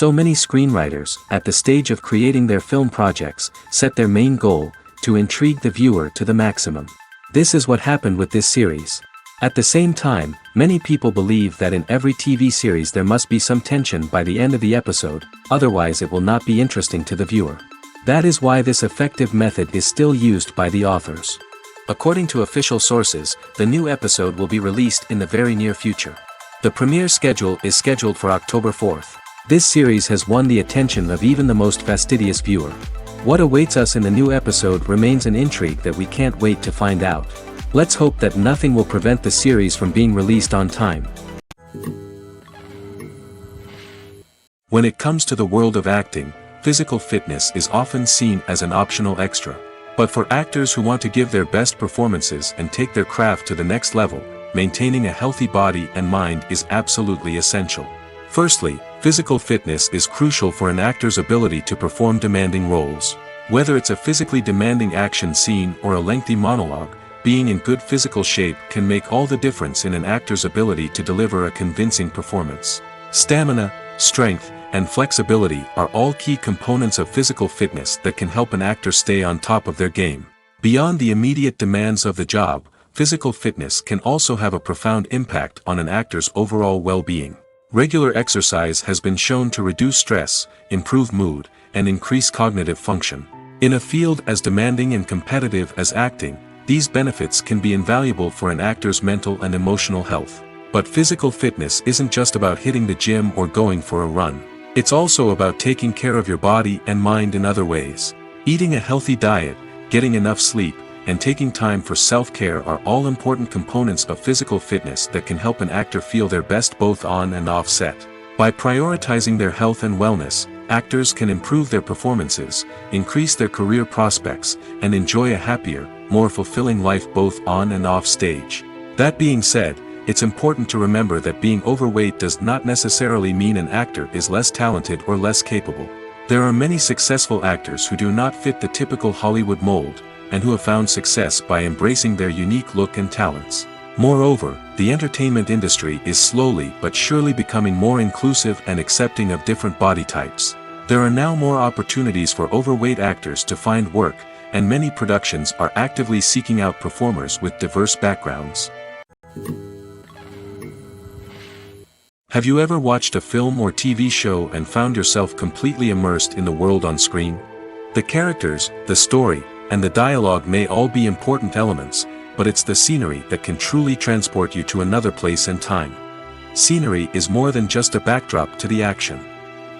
So many screenwriters, at the stage of creating their film projects, set their main goal, to intrigue the viewer to the maximum. This is what happened with this series. At the same time, many people believe that in every TV series there must be some tension by the end of the episode, otherwise it will not be interesting to the viewer. That is why this effective method is still used by the authors. According to official sources, the new episode will be released in the very near future. The premiere schedule is scheduled for October 4th. This series has won the attention of even the most fastidious viewer. What awaits us in the new episode remains an intrigue that we can't wait to find out. Let's hope that nothing will prevent the series from being released on time. When it comes to the world of acting, physical fitness is often seen as an optional extra. But for actors who want to give their best performances and take their craft to the next level, maintaining a healthy body and mind is absolutely essential. Firstly, physical fitness is crucial for an actor's ability to perform demanding roles. Whether it's a physically demanding action scene or a lengthy monologue, being in good physical shape can make all the difference in an actor's ability to deliver a convincing performance. Stamina, strength, and flexibility are all key components of physical fitness that can help an actor stay on top of their game. Beyond the immediate demands of the job, physical fitness can also have a profound impact on an actor's overall well-being. Regular exercise has been shown to reduce stress, improve mood, and increase cognitive function. In a field as demanding and competitive as acting, these benefits can be invaluable for an actor's mental and emotional health. But physical fitness isn't just about hitting the gym or going for a run. It's also about taking care of your body and mind in other ways. Eating a healthy diet, getting enough sleep, and taking time for self-care are all important components of physical fitness that can help an actor feel their best both on and off set. By prioritizing their health and wellness, actors can improve their performances, increase their career prospects, and enjoy a happier, more fulfilling life both on and off stage. That being said, it's important to remember that being overweight does not necessarily mean an actor is less talented or less capable. There are many successful actors who do not fit the typical Hollywood mold, and who have found success by embracing their unique look and talents. Moreover, the entertainment industry is slowly but surely becoming more inclusive and accepting of different body types. There are now more opportunities for overweight actors to find work, and many productions are actively seeking out performers with diverse backgrounds. Have you ever watched a film or TV show and found yourself completely immersed in the world on screen? The characters, the story, and the dialogue may all be important elements, but it's the scenery that can truly transport you to another place and time. Scenery is more than just a backdrop to the action.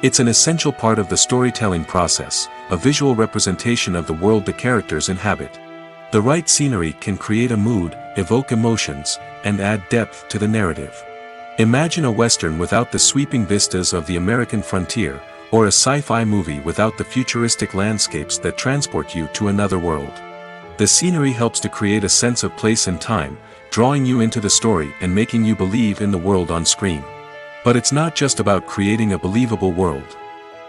It's an essential part of the storytelling process, a visual representation of the world the characters inhabit. The right scenery can create a mood, evoke emotions, and add depth to the narrative. Imagine a Western without the sweeping vistas of the American frontier, or a sci-fi movie without the futuristic landscapes that transport you to another world. The scenery helps to create a sense of place and time, drawing you into the story and making you believe in the world on screen. But it's not just about creating a believable world.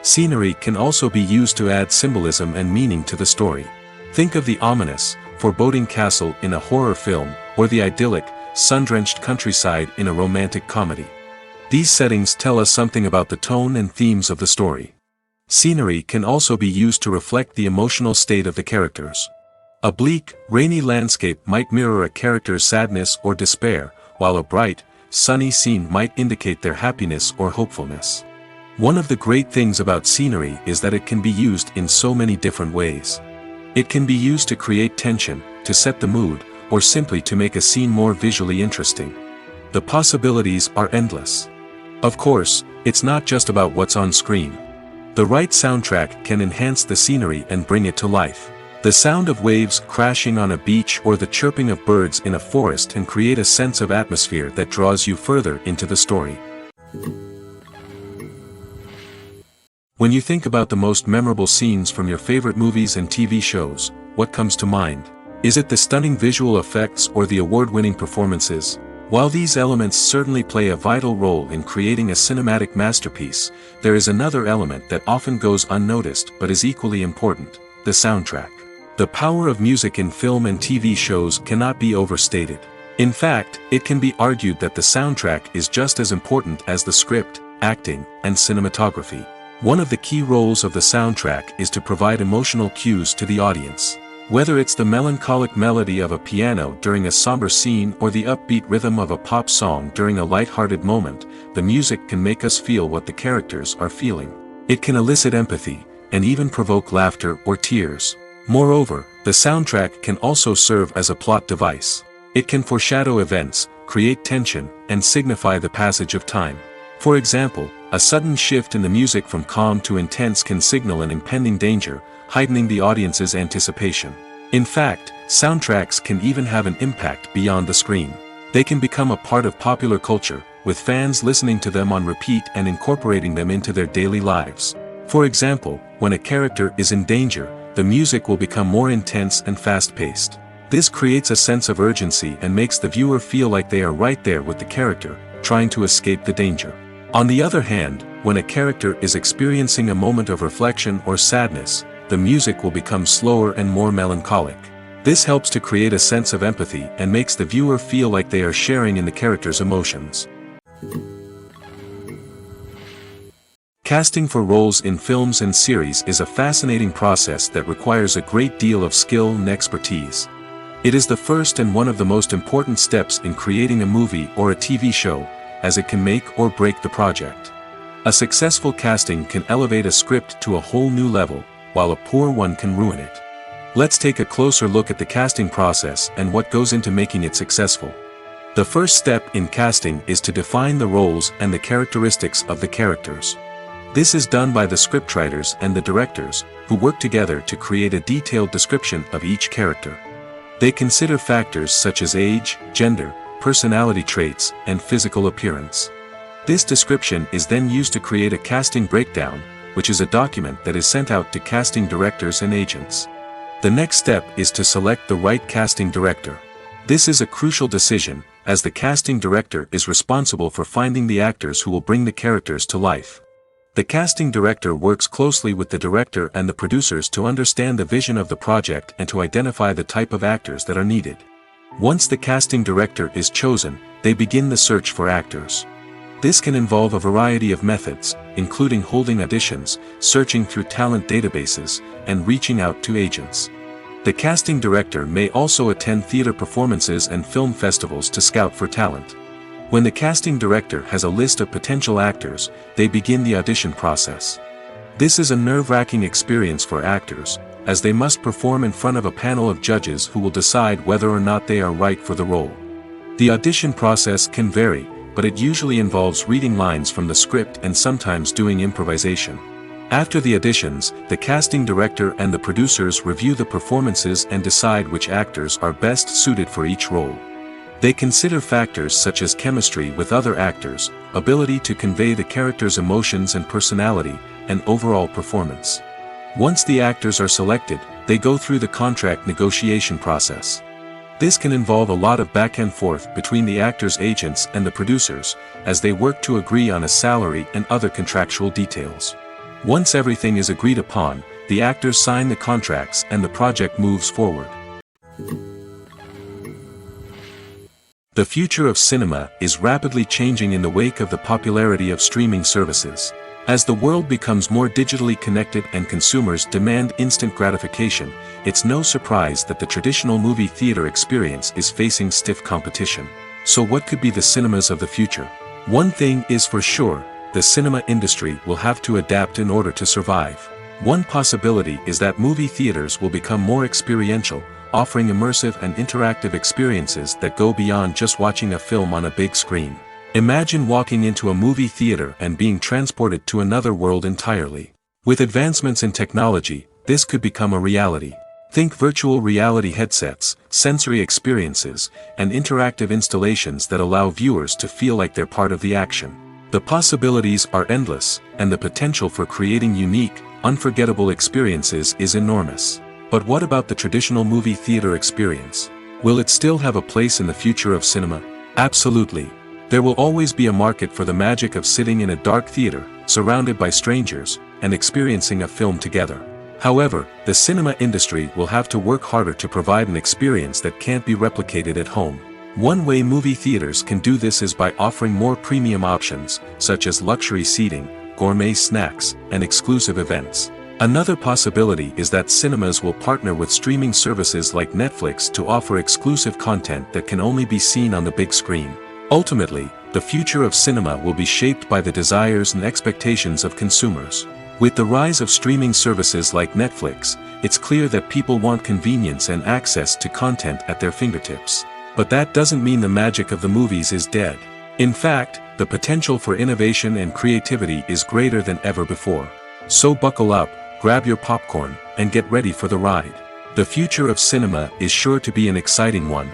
Scenery can also be used to add symbolism and meaning to the story. Think of the ominous, foreboding castle in a horror film, or the idyllic, sun-drenched countryside in a romantic comedy. These settings tell us something about the tone and themes of the story. Scenery can also be used to reflect the emotional state of the characters. A bleak, rainy landscape might mirror a character's sadness or despair, while a bright, sunny scene might indicate their happiness or hopefulness. One of the great things about scenery is that it can be used in so many different ways. It can be used to create tension, to set the mood, or simply to make a scene more visually interesting. The possibilities are endless. Of course, it's not just about what's on screen. The right soundtrack can enhance the scenery and bring it to life. The sound of waves crashing on a beach or the chirping of birds in a forest can create a sense of atmosphere that draws you further into the story. When you think about the most memorable scenes from your favorite movies and TV shows, what comes to mind? Is it the stunning visual effects or the award-winning performances? While these elements certainly play a vital role in creating a cinematic masterpiece, there is another element that often goes unnoticed but is equally important: the soundtrack. The power of music in film and TV shows cannot be overstated. In fact, it can be argued that the soundtrack is just as important as the script, acting, and cinematography. One of the key roles of the soundtrack is to provide emotional cues to the audience. Whether it's the melancholic melody of a piano during a somber scene or the upbeat rhythm of a pop song during a light-hearted moment, the music can make us feel what the characters are feeling. It can elicit empathy, and even provoke laughter or tears. Moreover, the soundtrack can also serve as a plot device. It can foreshadow events, create tension, and signify the passage of time. For example, a sudden shift in the music from calm to intense can signal an impending danger, heightening the audience's anticipation. In fact, soundtracks can even have an impact beyond the screen. They can become a part of popular culture, with fans listening to them on repeat and incorporating them into their daily lives. For example, when a character is in danger, the music will become more intense and fast-paced. This creates a sense of urgency and makes the viewer feel like they are right there with the character, trying to escape the danger. On the other hand, when a character is experiencing a moment of reflection or sadness, the music will become slower and more melancholic. This helps to create a sense of empathy and makes the viewer feel like they are sharing in the character's emotions. Casting for roles in films and series is a fascinating process that requires a great deal of skill and expertise. It is the first and one of the most important steps in creating a movie or a TV show, as it can make or break the project. A successful casting can elevate a script to a whole new level, while a poor one can ruin it. Let's take a closer look at the casting process and what goes into making it successful. The first step in casting is to define the roles and the characteristics of the characters. This is done by the scriptwriters and the directors, who work together to create a detailed description of each character. They consider factors such as age, gender, personality traits, and physical appearance. This description is then used to create a casting breakdown, which is a document that is sent out to casting directors and agents. The next step is to select the right casting director. This is a crucial decision, as the casting director is responsible for finding the actors who will bring the characters to life. The casting director works closely with the director and the producers to understand the vision of the project and to identify the type of actors that are needed. Once the casting director is chosen, they begin the search for actors. This can involve a variety of methods, including holding auditions, searching through talent databases, and reaching out to agents. The casting director may also attend theater performances and film festivals to scout for talent. When the casting director has a list of potential actors, they begin the audition process. This is a nerve-wracking experience for actors, as they must perform in front of a panel of judges who will decide whether or not they are right for the role. The audition process can vary, but it usually involves reading lines from the script and sometimes doing improvisation. After the auditions, the casting director and the producers review the performances and decide which actors are best suited for each role. They consider factors such as chemistry with other actors, ability to convey the character's emotions and personality, and overall performance. Once the actors are selected, they go through the contract negotiation process. This can involve a lot of back and forth between the actors' agents and the producers, as they work to agree on a salary and other contractual details. Once everything is agreed upon, the actors sign the contracts and the project moves forward. The future of cinema is rapidly changing in the wake of the popularity of streaming services. As the world becomes more digitally connected and consumers demand instant gratification, it's no surprise that the traditional movie theater experience is facing stiff competition. So what could be the cinemas of the future? One thing is for sure, the cinema industry will have to adapt in order to survive. One possibility is that movie theaters will become more experiential, offering immersive and interactive experiences that go beyond just watching a film on a big screen. Imagine walking into a movie theater and being transported to another world entirely. With advancements in technology, this could become a reality. Think virtual reality headsets, sensory experiences, and interactive installations that allow viewers to feel like they're part of the action. The possibilities are endless, and the potential for creating unique, unforgettable experiences is enormous. But what about the traditional movie theater experience? Will it still have a place in the future of cinema? Absolutely. There will always be a market for the magic of sitting in a dark theater, surrounded by strangers, and experiencing a film together. However, the cinema industry will have to work harder to provide an experience that can't be replicated at home. One way movie theaters can do this is by offering more premium options, such as luxury seating, gourmet snacks, and exclusive events. Another possibility is that cinemas will partner with streaming services like Netflix to offer exclusive content that can only be seen on the big screen. Ultimately, the future of cinema will be shaped by the desires and expectations of consumers. With the rise of streaming services like Netflix, it's clear that people want convenience and access to content at their fingertips. But that doesn't mean the magic of the movies is dead. In fact, the potential for innovation and creativity is greater than ever before. So buckle up, grab your popcorn, and get ready for the ride. The future of cinema is sure to be an exciting one.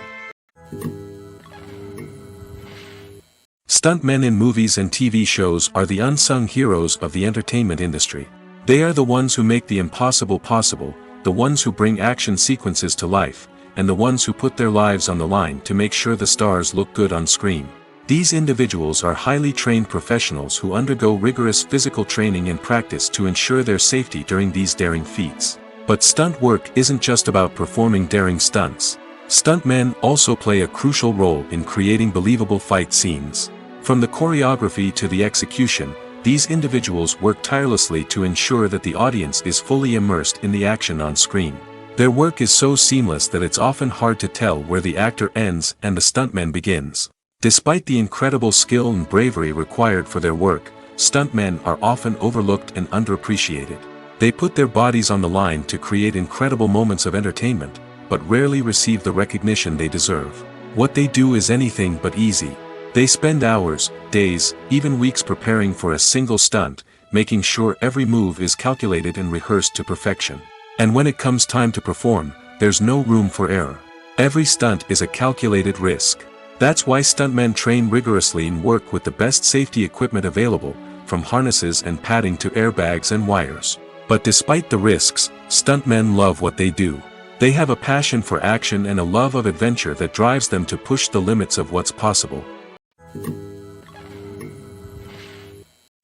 Stuntmen in movies and TV shows are the unsung heroes of the entertainment industry. They are the ones who make the impossible possible, the ones who bring action sequences to life, and the ones who put their lives on the line to make sure the stars look good on screen. These individuals are highly trained professionals who undergo rigorous physical training and practice to ensure their safety during these daring feats. But stunt work isn't just about performing daring stunts. Stuntmen also play a crucial role in creating believable fight scenes. From the choreography to the execution, these individuals work tirelessly to ensure that the audience is fully immersed in the action on screen. Their work is so seamless that it's often hard to tell where the actor ends and the stuntman begins. Despite the incredible skill and bravery required for their work, stuntmen are often overlooked and underappreciated. They put their bodies on the line to create incredible moments of entertainment, but rarely receive the recognition they deserve. What they do is anything but easy. They spend hours, days, even weeks preparing for a single stunt, making sure every move is calculated and rehearsed to perfection. And when it comes time to perform, there's no room for error. Every stunt is a calculated risk. That's why stuntmen train rigorously and work with the best safety equipment available, from harnesses and padding to airbags and wires. But despite the risks, stuntmen love what they do. They have a passion for action and a love of adventure that drives them to push the limits of what's possible.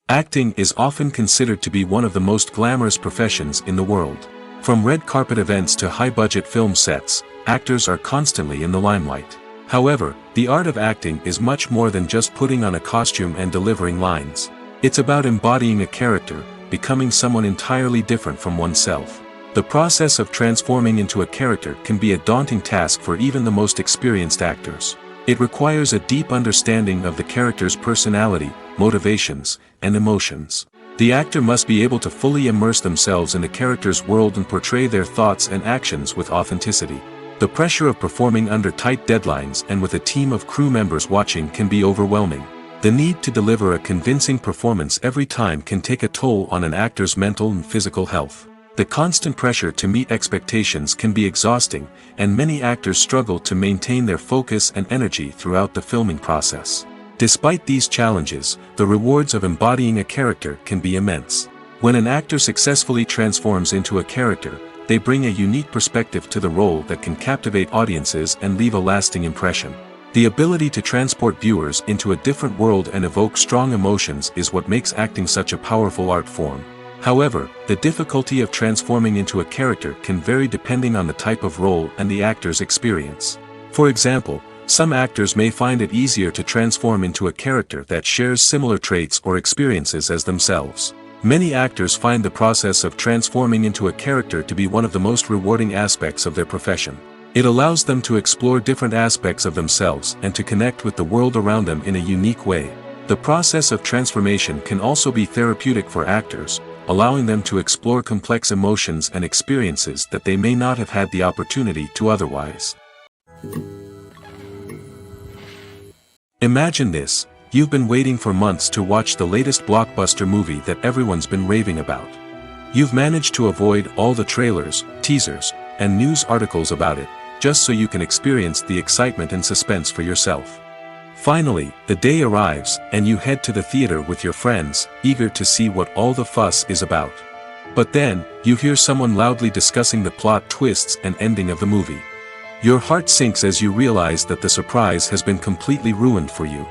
Acting is often considered to be one of the most glamorous professions in the world. From red carpet events to high-budget film sets, actors are constantly in the limelight. However, the art of acting is much more than just putting on a costume and delivering lines. It's about embodying a character, becoming someone entirely different from oneself. The process of transforming into a character can be a daunting task for even the most experienced actors. It requires a deep understanding of the character's personality, motivations, and emotions. The actor must be able to fully immerse themselves in the character's world and portray their thoughts and actions with authenticity. The pressure of performing under tight deadlines and with a team of crew members watching can be overwhelming. The need to deliver a convincing performance every time can take a toll on an actor's mental and physical health. The constant pressure to meet expectations can be exhausting, and many actors struggle to maintain their focus and energy throughout the filming process. Despite these challenges, the rewards of embodying a character can be immense. When an actor successfully transforms into a character, they bring a unique perspective to the role that can captivate audiences and leave a lasting impression. The ability to transport viewers into a different world and evoke strong emotions is what makes acting such a powerful art form. However, the difficulty of transforming into a character can vary depending on the type of role and the actor's experience. For example, some actors may find it easier to transform into a character that shares similar traits or experiences as themselves. Many actors find the process of transforming into a character to be one of the most rewarding aspects of their profession. It allows them to explore different aspects of themselves and to connect with the world around them in a unique way. The process of transformation can also be therapeutic for actors, allowing them to explore complex emotions and experiences that they may not have had the opportunity to otherwise. Imagine this. You've been waiting for months to watch the latest blockbuster movie that everyone's been raving about. You've managed to avoid all the trailers, teasers, and news articles about it, just so you can experience the excitement and suspense for yourself. Finally, the day arrives, and you head to the theater with your friends, eager to see what all the fuss is about. But then, you hear someone loudly discussing the plot twists and ending of the movie. Your heart sinks as you realize that the surprise has been completely ruined for you.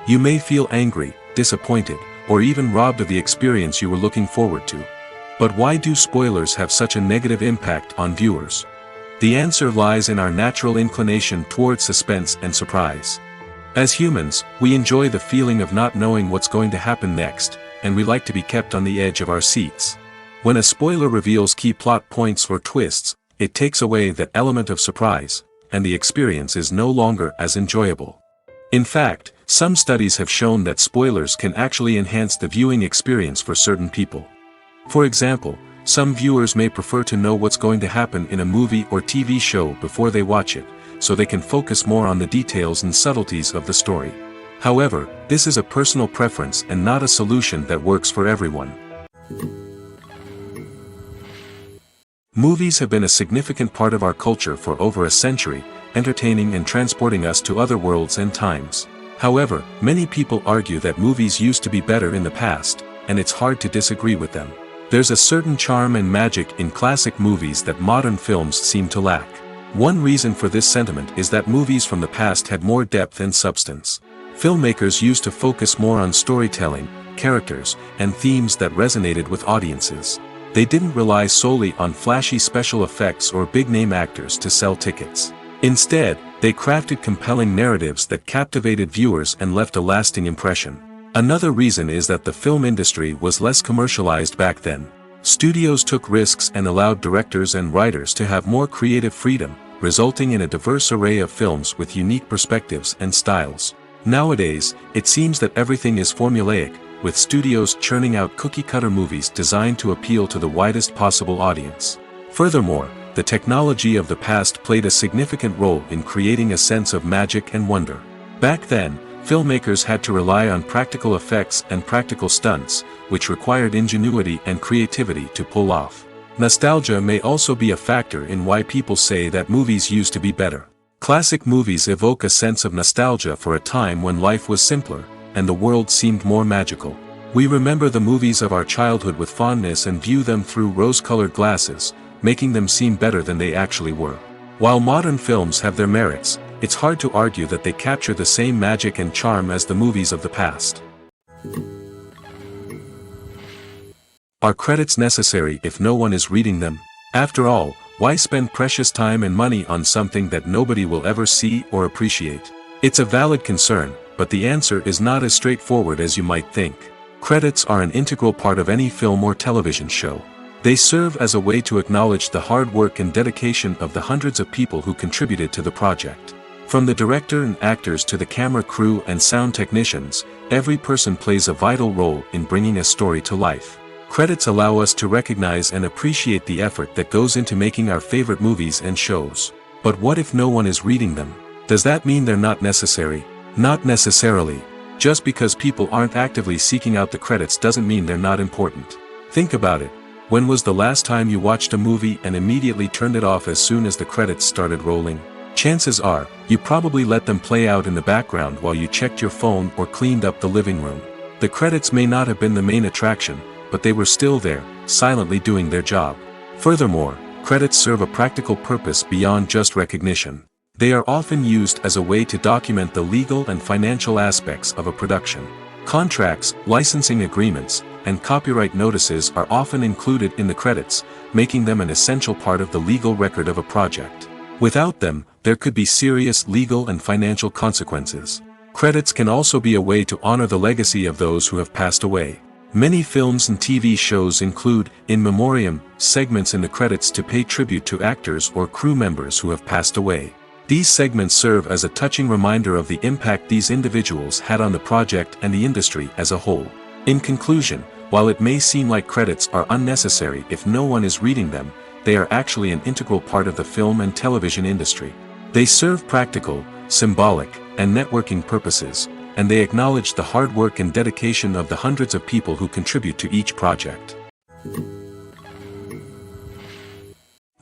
You may feel angry, disappointed, or even robbed of the experience you were looking forward to. But why do spoilers have such a negative impact on viewers? The answer lies in our natural inclination towards suspense and surprise. As humans, we enjoy the feeling of not knowing what's going to happen next, and we like to be kept on the edge of our seats. When a spoiler reveals key plot points or twists, it takes away that element of surprise, and the experience is no longer as enjoyable. In fact, some studies have shown that spoilers can actually enhance the viewing experience for certain people. For example, some viewers may prefer to know what's going to happen in a movie or TV show before they watch it, so they can focus more on the details and subtleties of the story. However, this is a personal preference and not a solution that works for everyone. Movies have been a significant part of our culture for over a century, entertaining and transporting us to other worlds and times. However, many people argue that movies used to be better in the past, and it's hard to disagree with them. There's a certain charm and magic in classic movies that modern films seem to lack. One reason for this sentiment is that movies from the past had more depth and substance. Filmmakers used to focus more on storytelling, characters, and themes that resonated with audiences. They didn't rely solely on flashy special effects or big-name actors to sell tickets. Instead, they crafted compelling narratives that captivated viewers and left a lasting impression. Another reason is that the film industry was less commercialized back then. Studios took risks and allowed directors and writers to have more creative freedom, resulting in a diverse array of films with unique perspectives and styles. Nowadays, it seems that everything is formulaic, with studios churning out cookie-cutter movies designed to appeal to the widest possible audience. Furthermore, the technology of the past played a significant role in creating a sense of magic and wonder. Back then, filmmakers had to rely on practical effects and practical stunts, which required ingenuity and creativity to pull off. Nostalgia may also be a factor in why people say that movies used to be better. Classic movies evoke a sense of nostalgia for a time when life was simpler, and the world seemed more magical. We remember the movies of our childhood with fondness and view them through rose-colored glasses, making them seem better than they actually were. While modern films have their merits, it's hard to argue that they capture the same magic and charm as the movies of the past. Are credits necessary if no one is reading them? After all, why spend precious time and money on something that nobody will ever see or appreciate? It's a valid concern, but the answer is not as straightforward as you might think. Credits are an integral part of any film or television show. They serve as a way to acknowledge the hard work and dedication of the hundreds of people who contributed to the project. From the director and actors to the camera crew and sound technicians, every person plays a vital role in bringing a story to life. Credits allow us to recognize and appreciate the effort that goes into making our favorite movies and shows. But what if no one is reading them? Does that mean they're not necessary? Not necessarily. Just because people aren't actively seeking out the credits doesn't mean they're not important. Think about it. When was the last time you watched a movie and immediately turned it off as soon as the credits started rolling? Chances are, you probably let them play out in the background while you checked your phone or cleaned up the living room. The credits may not have been the main attraction, but they were still there, silently doing their job. Furthermore, credits serve a practical purpose beyond just recognition. They are often used as a way to document the legal and financial aspects of a production. Contracts, licensing agreements, and copyright notices are often included in the credits, making them an essential part of the legal record of a project. Without them, there could be serious legal and financial consequences. Credits can also be a way to honor the legacy of those who have passed away. Many films and TV shows include, in memoriam, segments in the credits to pay tribute to actors or crew members who have passed away. These segments serve as a touching reminder of the impact these individuals had on the project and the industry as a whole. In conclusion, while it may seem like credits are unnecessary if no one is reading them, they are actually an integral part of the film and television industry. They serve practical, symbolic, and networking purposes, and they acknowledge the hard work and dedication of the hundreds of people who contribute to each project.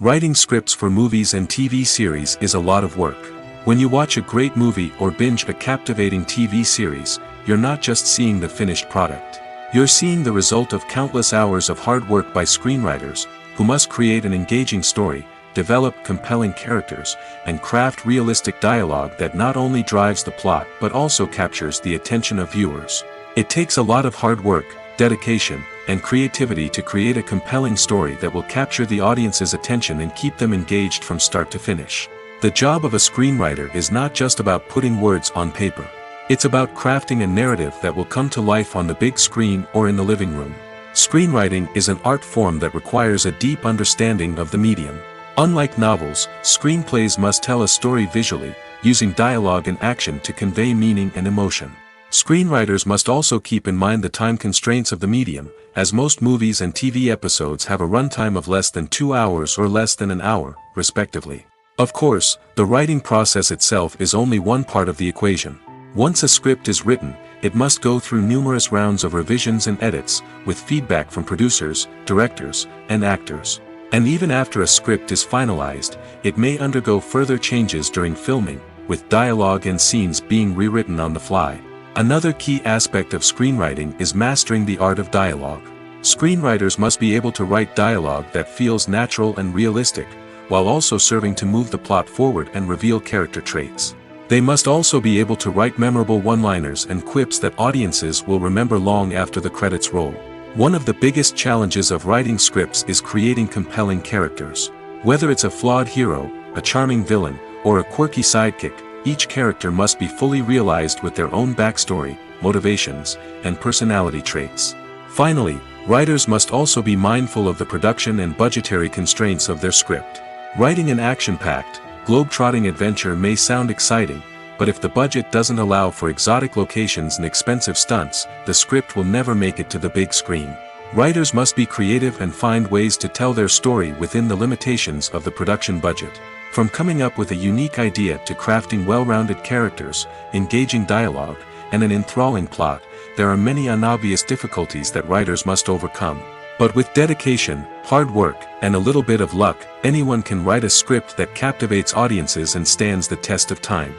Writing scripts for movies and TV series is a lot of work. When you watch a great movie or binge a captivating TV series, you're not just seeing the finished product. You're seeing the result of countless hours of hard work by screenwriters, who must create an engaging story, develop compelling characters, and craft realistic dialogue that not only drives the plot but also captures the attention of viewers. It takes a lot of hard work, dedication, and creativity to create a compelling story that will capture the audience's attention and keep them engaged from start to finish. The job of a screenwriter is not just about putting words on paper. It's about crafting a narrative that will come to life on the big screen or in the living room. Screenwriting is an art form that requires a deep understanding of the medium. Unlike novels, screenplays must tell a story visually, using dialogue and action to convey meaning and emotion. Screenwriters must also keep in mind the time constraints of the medium, as most movies and TV episodes have a runtime of less than 2 hours or less than an hour, respectively. Of course, the writing process itself is only one part of the equation. Once a script is written, it must go through numerous rounds of revisions and edits, with feedback from producers, directors, and actors. And even after a script is finalized, it may undergo further changes during filming, with dialogue and scenes being rewritten on the fly. Another key aspect of screenwriting is mastering the art of dialogue. Screenwriters must be able to write dialogue that feels natural and realistic, while also serving to move the plot forward and reveal character traits. They must also be able to write memorable one-liners and quips that audiences will remember long after the credits roll. One of the biggest challenges of writing scripts is creating compelling characters. Whether it's a flawed hero, a charming villain, or a quirky sidekick, each character must be fully realized with their own backstory, motivations, and personality traits. Finally, writers must also be mindful of the production and budgetary constraints of their script. Writing an action-packed, globe-trotting adventure may sound exciting, but if the budget doesn't allow for exotic locations and expensive stunts, the script will never make it to the big screen. Writers must be creative and find ways to tell their story within the limitations of the production budget. From coming up with a unique idea to crafting well-rounded characters, engaging dialogue, and an enthralling plot, there are many unobvious difficulties that writers must overcome. But with dedication, hard work, and a little bit of luck, anyone can write a script that captivates audiences and stands the test of time.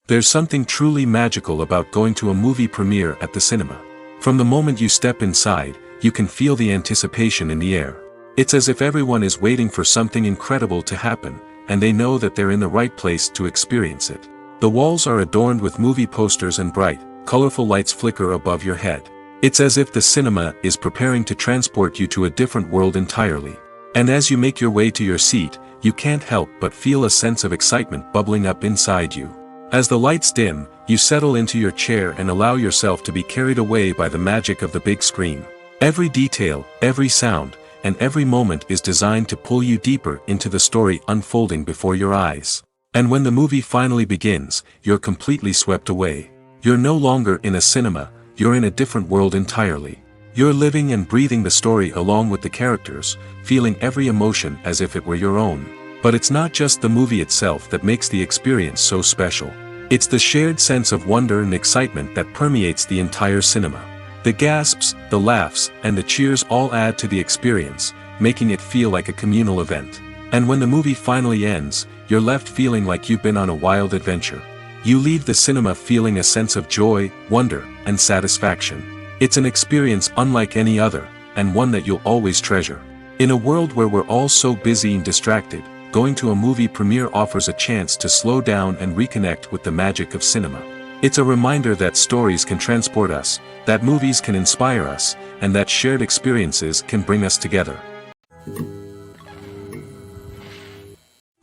There's something truly magical about going to a movie premiere at the cinema. From the moment you step inside, you can feel the anticipation in the air. It's as if everyone is waiting for something incredible to happen, and they know that they're in the right place to experience it. The walls are adorned with movie posters and bright, colorful lights flicker above your head. It's as if the cinema is preparing to transport you to a different world entirely. And as you make your way to your seat, you can't help but feel a sense of excitement bubbling up inside you. As the lights dim, you settle into your chair and allow yourself to be carried away by the magic of the big screen. Every detail, every sound, and every moment is designed to pull you deeper into the story unfolding before your eyes. And when the movie finally begins, you're completely swept away. You're no longer in a cinema, you're in a different world entirely. You're living and breathing the story along with the characters, feeling every emotion as if it were your own. But it's not just the movie itself that makes the experience so special. It's the shared sense of wonder and excitement that permeates the entire cinema. The gasps, the laughs, and the cheers all add to the experience, making it feel like a communal event. And when the movie finally ends, you're left feeling like you've been on a wild adventure. You leave the cinema feeling a sense of joy, wonder, and satisfaction. It's an experience unlike any other, and one that you'll always treasure. In a world where we're all so busy and distracted, going to a movie premiere offers a chance to slow down and reconnect with the magic of cinema. It's a reminder that stories can transport us, that movies can inspire us, and that shared experiences can bring us together.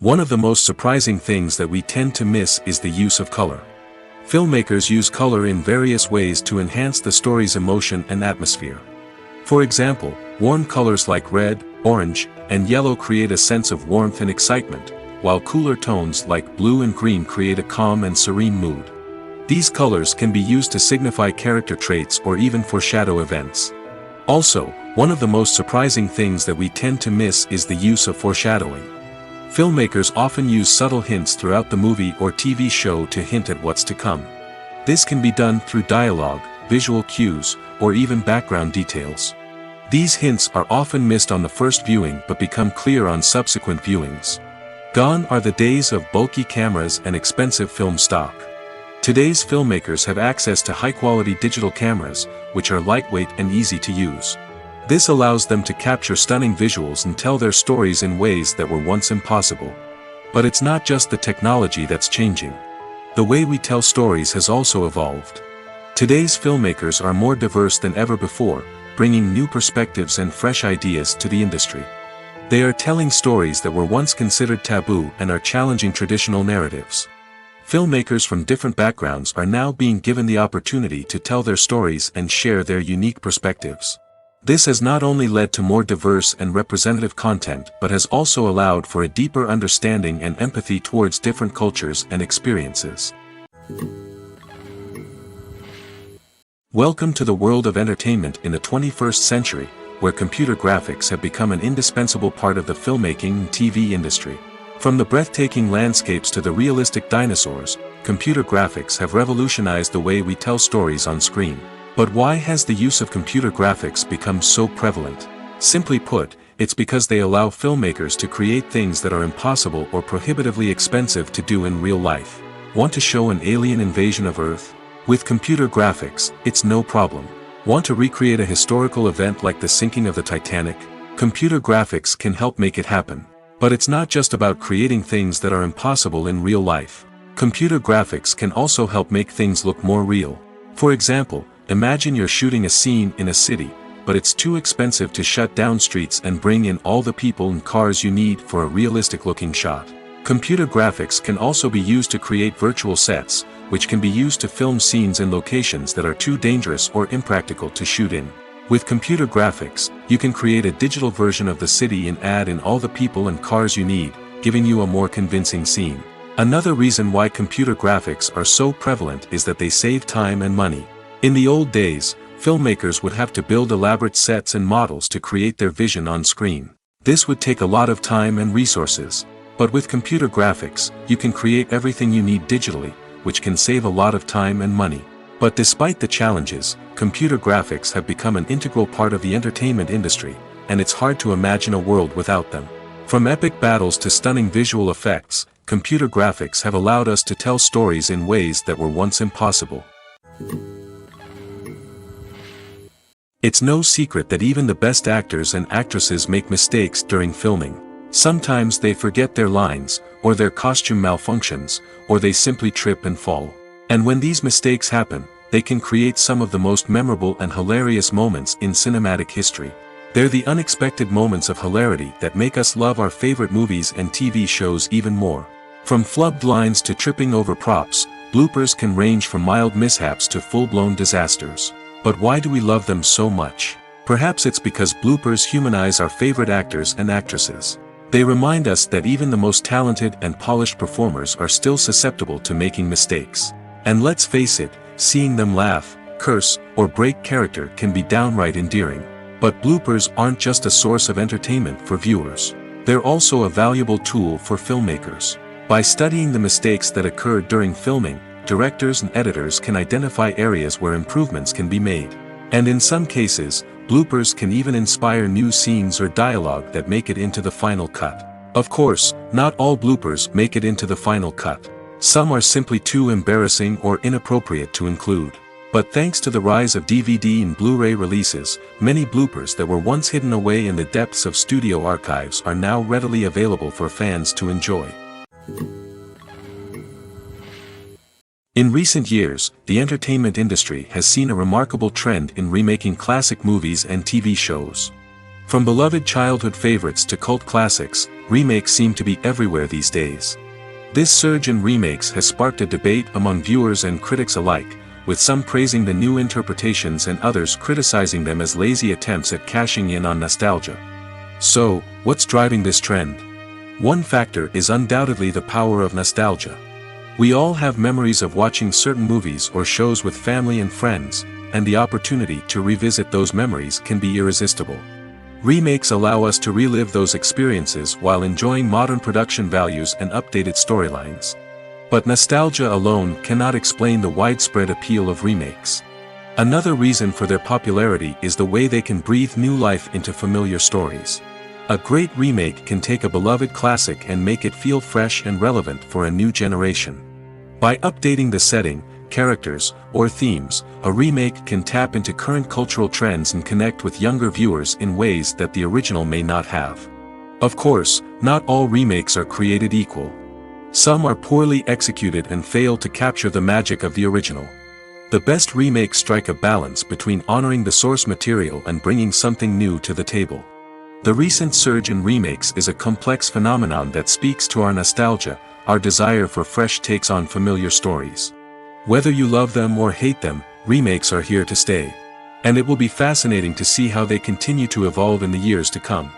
One of the most surprising things that we tend to miss is the use of color. Filmmakers use color in various ways to enhance the story's emotion and atmosphere. For example, warm colors like red, orange, and yellow create a sense of warmth and excitement, while cooler tones like blue and green create a calm and serene mood. These colors can be used to signify character traits or even foreshadow events. Also, one of the most surprising things that we tend to miss is the use of foreshadowing. Filmmakers often use subtle hints throughout the movie or TV show to hint at what's to come. This can be done through dialogue, visual cues, or even background details. These hints are often missed on the first viewing but become clear on subsequent viewings. Gone are the days of bulky cameras and expensive film stock. Today's filmmakers have access to high-quality digital cameras, which are lightweight and easy to use. This allows them to capture stunning visuals and tell their stories in ways that were once impossible. But it's not just the technology that's changing. The way we tell stories has also evolved. Today's filmmakers are more diverse than ever before, bringing new perspectives and fresh ideas to the industry. They are telling stories that were once considered taboo and are challenging traditional narratives. Filmmakers from different backgrounds are now being given the opportunity to tell their stories and share their unique perspectives. This has not only led to more diverse and representative content but has also allowed for a deeper understanding and empathy towards different cultures and experiences. Welcome to the world of entertainment in the 21st century, where computer graphics have become an indispensable part of the filmmaking and TV industry. From the breathtaking landscapes to the realistic dinosaurs, computer graphics have revolutionized the way we tell stories on screen. But why has the use of computer graphics become so prevalent? Simply put, it's because they allow filmmakers to create things that are impossible or prohibitively expensive to do in real life. Want to show an alien invasion of Earth? With computer graphics, it's no problem. Want to recreate a historical event like the sinking of the Titanic? Computer graphics can help make it happen. But it's not just about creating things that are impossible in real life. Computer graphics can also help make things look more real. For example, imagine you're shooting a scene in a city, but it's too expensive to shut down streets and bring in all the people and cars you need for a realistic-looking shot. Computer graphics can also be used to create virtual sets, which can be used to film scenes in locations that are too dangerous or impractical to shoot in. With computer graphics, you can create a digital version of the city and add in all the people and cars you need, giving you a more convincing scene. Another reason why computer graphics are so prevalent is that they save time and money. In the old days, filmmakers would have to build elaborate sets and models to create their vision on screen. This would take a lot of time and resources. But with computer graphics, you can create everything you need digitally, which can save a lot of time and money. But despite the challenges, computer graphics have become an integral part of the entertainment industry, and it's hard to imagine a world without them. From epic battles to stunning visual effects, computer graphics have allowed us to tell stories in ways that were once impossible. It's no secret that even the best actors and actresses make mistakes during filming. Sometimes they forget their lines, or their costume malfunctions, or they simply trip and fall. And when these mistakes happen, they can create some of the most memorable and hilarious moments in cinematic history. They're the unexpected moments of hilarity that make us love our favorite movies and TV shows even more. From flubbed lines to tripping over props, bloopers can range from mild mishaps to full-blown disasters. But why do we love them so much? Perhaps it's because bloopers humanize our favorite actors and actresses. They remind us that even the most talented and polished performers are still susceptible to making mistakes. And let's face it, seeing them laugh, curse, or break character can be downright endearing. But bloopers aren't just a source of entertainment for viewers. They're also a valuable tool for filmmakers. By studying the mistakes that occurred during filming, directors and editors can identify areas where improvements can be made. And in some cases, bloopers can even inspire new scenes or dialogue that make it into the final cut. Of course, not all bloopers make it into the final cut. Some are simply too embarrassing or inappropriate to include. But thanks to the rise of DVD and Blu-ray releases, many bloopers that were once hidden away in the depths of studio archives are now readily available for fans to enjoy. In recent years, the entertainment industry has seen a remarkable trend in remaking classic movies and TV shows. From beloved childhood favorites to cult classics, remakes seem to be everywhere these days. This surge in remakes has sparked a debate among viewers and critics alike, with some praising the new interpretations and others criticizing them as lazy attempts at cashing in on nostalgia. So, what's driving this trend? One factor is undoubtedly the power of nostalgia. We all have memories of watching certain movies or shows with family and friends, and the opportunity to revisit those memories can be irresistible. Remakes allow us to relive those experiences while enjoying modern production values and updated storylines. But nostalgia alone cannot explain the widespread appeal of remakes. Another reason for their popularity is the way they can breathe new life into familiar stories. A great remake can take a beloved classic and make it feel fresh and relevant for a new generation. By updating the setting, characters, or themes, a remake can tap into current cultural trends and connect with younger viewers in ways that the original may not have. Of course, not all remakes are created equal. Some are poorly executed and fail to capture the magic of the original. The best remakes strike a balance between honoring the source material and bringing something new to the table. The recent surge in remakes is a complex phenomenon that speaks to our nostalgia, our desire for fresh takes on familiar stories. Whether you love them or hate them, remakes are here to stay. And it will be fascinating to see how they continue to evolve in the years to come.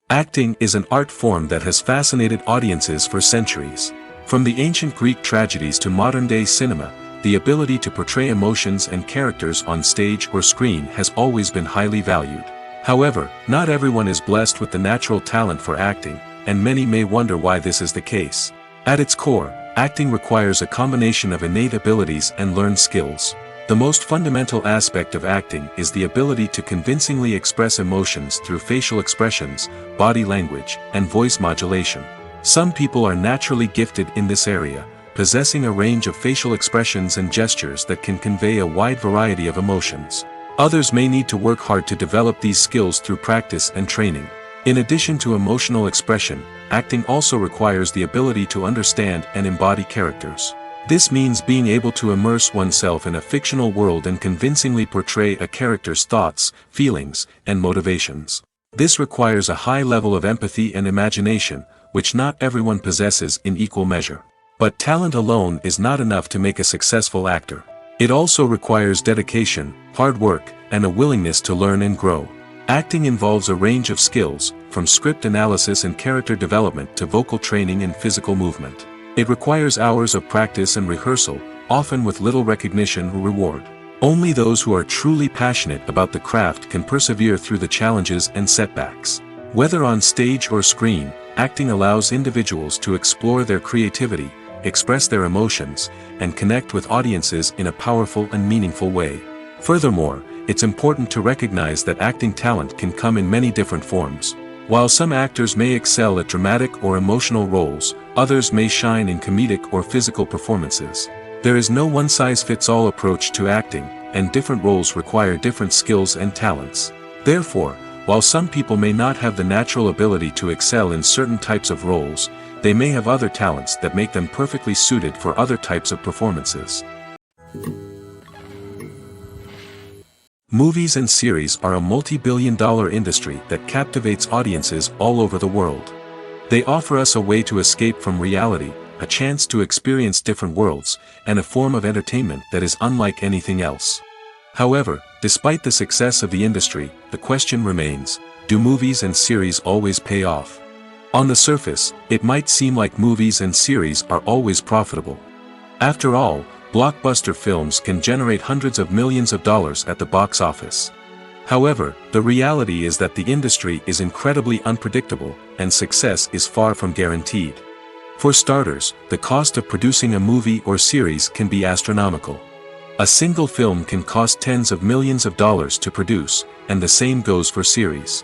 Acting is an art form that has fascinated audiences for centuries. From the ancient Greek tragedies to modern-day cinema, the ability to portray emotions and characters on stage or screen has always been highly valued. However, not everyone is blessed with the natural talent for acting, and many may wonder why this is the case. At its core, acting requires a combination of innate abilities and learned skills. The most fundamental aspect of acting is the ability to convincingly express emotions through facial expressions, body language, and voice modulation. Some people are naturally gifted in this area, possessing a range of facial expressions and gestures that can convey a wide variety of emotions. Others may need to work hard to develop these skills through practice and training. In addition to emotional expression, acting also requires the ability to understand and embody characters. This means being able to immerse oneself in a fictional world and convincingly portray a character's thoughts, feelings, and motivations. This requires a high level of empathy and imagination, which not everyone possesses in equal measure. But talent alone is not enough to make a successful actor. It also requires dedication, hard work, and a willingness to learn and grow. Acting involves a range of skills, from script analysis and character development to vocal training and physical movement. It requires hours of practice and rehearsal, often with little recognition or reward. Only those who are truly passionate about the craft can persevere through the challenges and setbacks. Whether on stage or screen, acting allows individuals to explore their creativity, express their emotions, and connect with audiences in a powerful and meaningful way. Furthermore, it's important to recognize that acting talent can come in many different forms. While some actors may excel at dramatic or emotional roles, others may shine in comedic or physical performances. There is no one-size-fits-all approach to acting, and different roles require different skills and talents. Therefore, while some people may not have the natural ability to excel in certain types of roles, they may have other talents that make them perfectly suited for other types of performances. Movies and series are a multi-billion-dollar industry that captivates audiences all over the world. They offer us a way to escape from reality, a chance to experience different worlds, and a form of entertainment that is unlike anything else. However, despite the success of the industry, the question remains, do movies and series always pay off? On the surface, it might seem like movies and series are always profitable. After all, blockbuster films can generate hundreds of millions of dollars at the box office. However, the reality is that the industry is incredibly unpredictable, and success is far from guaranteed. For starters, the cost of producing a movie or series can be astronomical. A single film can cost tens of millions of dollars to produce, and the same goes for series.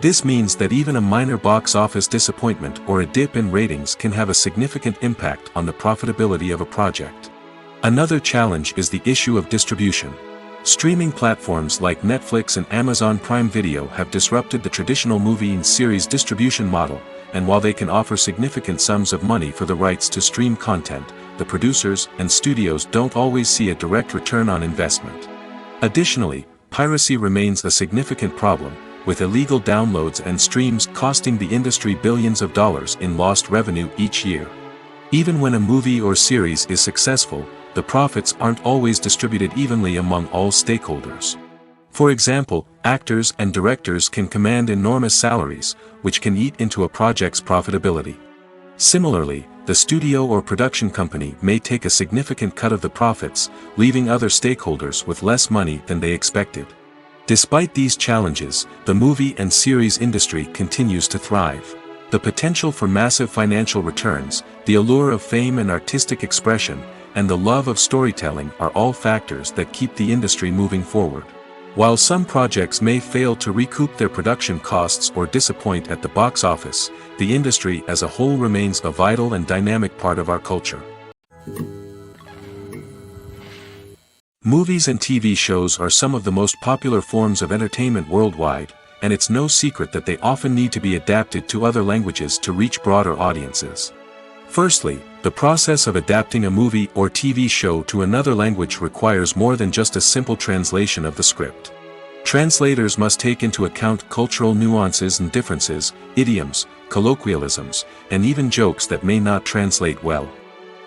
This means that even a minor box office disappointment or a dip in ratings can have a significant impact on the profitability of a project. Another challenge is the issue of distribution. Streaming platforms like Netflix and Amazon Prime Video have disrupted the traditional movie and series distribution model, and while they can offer significant sums of money for the rights to stream content, the producers and studios don't always see a direct return on investment. Additionally, piracy remains a significant problem, with illegal downloads and streams costing the industry billions of dollars in lost revenue each year. Even when a movie or series is successful, the profits aren't always distributed evenly among all stakeholders. For example, actors and directors can command enormous salaries, which can eat into a project's profitability. Similarly, the studio or production company may take a significant cut of the profits, leaving other stakeholders with less money than they expected. Despite these challenges, the movie and series industry continues to thrive. The potential for massive financial returns, the allure of fame and artistic expression, and the love of storytelling are all factors that keep the industry moving forward. While some projects may fail to recoup their production costs or disappoint at the box office, the industry as a whole remains a vital and dynamic part of our culture. Movies and TV shows are some of the most popular forms of entertainment worldwide, and it's no secret that they often need to be adapted to other languages to reach broader audiences. Firstly, the process of adapting a movie or TV show to another language requires more than just a simple translation of the script. Translators must take into account cultural nuances and differences, idioms, colloquialisms, and even jokes that may not translate well.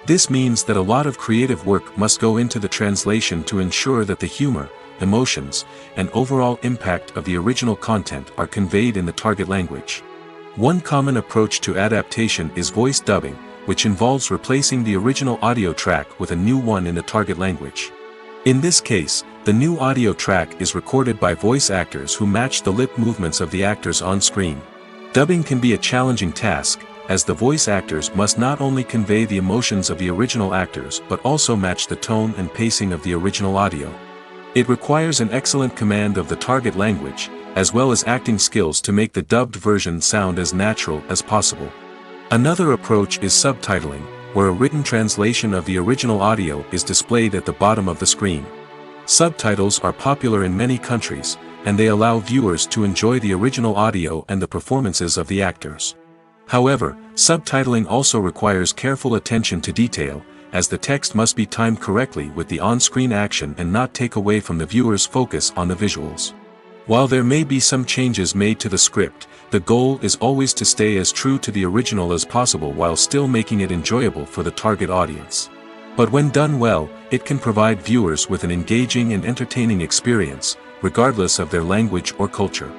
This means that a lot of creative work must go into the translation to ensure that the humor, emotions, and overall impact of the original content are conveyed in the target language. One common approach to adaptation is voice dubbing, which involves replacing the original audio track with a new one in the target language. In this case, the new audio track is recorded by voice actors who match the lip movements of the actors on screen. Dubbing can be a challenging task, as the voice actors must not only convey the emotions of the original actors but also match the tone and pacing of the original audio. It requires an excellent command of the target language, as well as acting skills to make the dubbed version sound as natural as possible. Another approach is subtitling, where a written translation of the original audio is displayed at the bottom of the screen. Subtitles are popular in many countries, and they allow viewers to enjoy the original audio and the performances of the actors. However, subtitling also requires careful attention to detail, as the text must be timed correctly with the on-screen action and not take away from the viewer's focus on the visuals. While there may be some changes made to the script, the goal is always to stay as true to the original as possible while still making it enjoyable for the target audience. But when done well, it can provide viewers with an engaging and entertaining experience, regardless of their language or culture.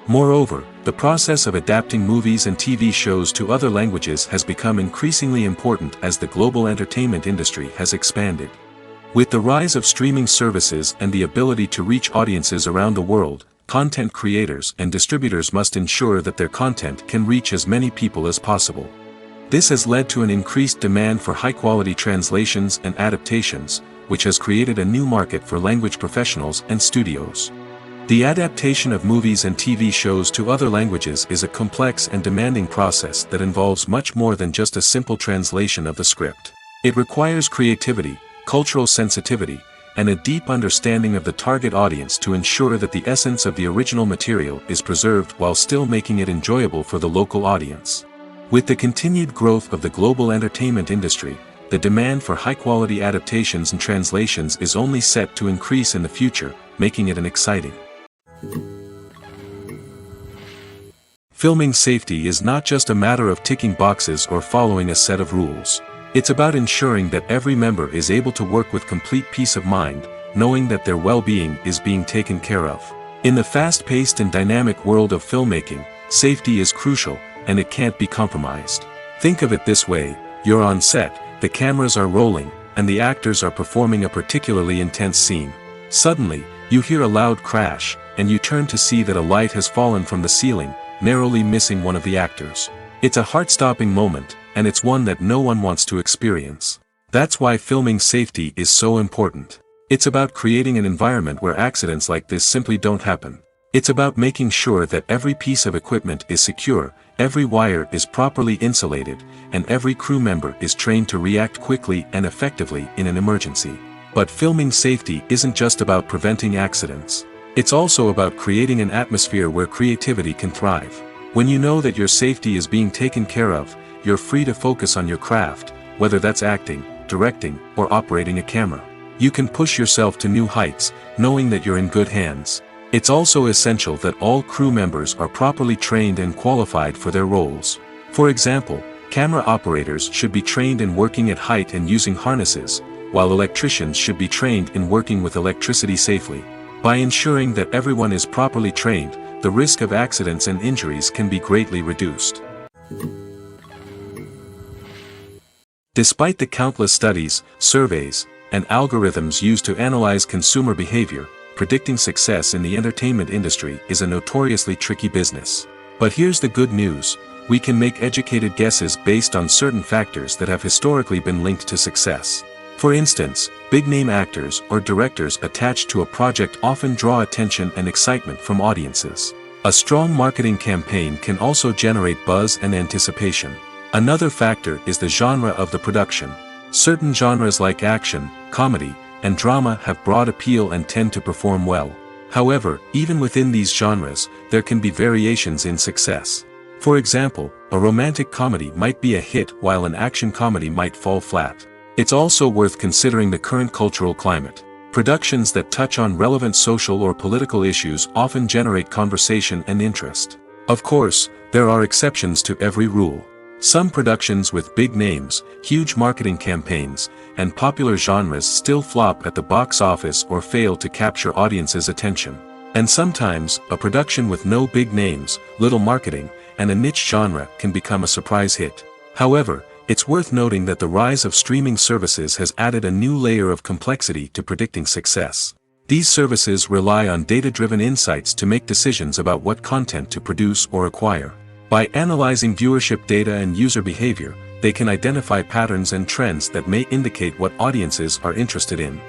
Moreover, the process of adapting movies and TV shows to other languages has become increasingly important as the global entertainment industry has expanded. With the rise of streaming services and the ability to reach audiences around the world, content creators and distributors must ensure that their content can reach as many people as possible. This has led to an increased demand for high-quality translations and adaptations, which has created a new market for language professionals and studios. The adaptation of movies and TV shows to other languages is a complex and demanding process that involves much more than just a simple translation of the script. It requires creativity, cultural sensitivity, and a deep understanding of the target audience to ensure that the essence of the original material is preserved while still making it enjoyable for the local audience. With the continued growth of the global entertainment industry, the demand for high-quality adaptations and translations is only set to increase in the future, making it an exciting. Filming safety is not just a matter of ticking boxes or following a set of rules. It's about ensuring that every member is able to work with complete peace of mind, knowing that their well-being is being taken care of. In the fast-paced and dynamic world of filmmaking, safety is crucial, and it can't be compromised. Think of it this way: you're on set, the cameras are rolling, and the actors are performing a particularly intense scene. Suddenly, you hear a loud crash, and you turn to see that a light has fallen from the ceiling, narrowly missing one of the actors. It's a heart-stopping moment, and it's one that no one wants to experience. That's why filming safety is so important. It's about creating an environment where accidents like this simply don't happen. It's about making sure that every piece of equipment is secure, every wire is properly insulated, and every crew member is trained to react quickly and effectively in an emergency. But filming safety isn't just about preventing accidents. It's also about creating an atmosphere where creativity can thrive. When you know that your safety is being taken care of, you're free to focus on your craft, whether that's acting, directing, or operating a camera. You can push yourself to new heights, knowing that you're in good hands. It's also essential that all crew members are properly trained and qualified for their roles. For example, camera operators should be trained in working at height and using harnesses, while electricians should be trained in working with electricity safely. By ensuring that everyone is properly trained, the risk of accidents and injuries can be greatly reduced. Despite the countless studies, surveys, and algorithms used to analyze consumer behavior, predicting success in the entertainment industry is a notoriously tricky business. But here's the good news: we can make educated guesses based on certain factors that have historically been linked to success. For instance, big-name actors or directors attached to a project often draw attention and excitement from audiences. A strong marketing campaign can also generate buzz and anticipation. Another factor is the genre of the production. Certain genres like action, comedy, and drama have broad appeal and tend to perform well. However, even within these genres, there can be variations in success. For example, a romantic comedy might be a hit while an action comedy might fall flat. It's also worth considering the current cultural climate. Productions that touch on relevant social or political issues often generate conversation and interest. Of course, there are exceptions to every rule. Some productions with big names, huge marketing campaigns, and popular genres still flop at the box office or fail to capture audiences' attention. And sometimes, a production with no big names, little marketing, and a niche genre can become a surprise hit. However, it's worth noting that the rise of streaming services has added a new layer of complexity to predicting success. These services rely on data-driven insights to make decisions about what content to produce or acquire. By analyzing viewership data and user behavior, they can identify patterns and trends that may indicate what audiences are interested in.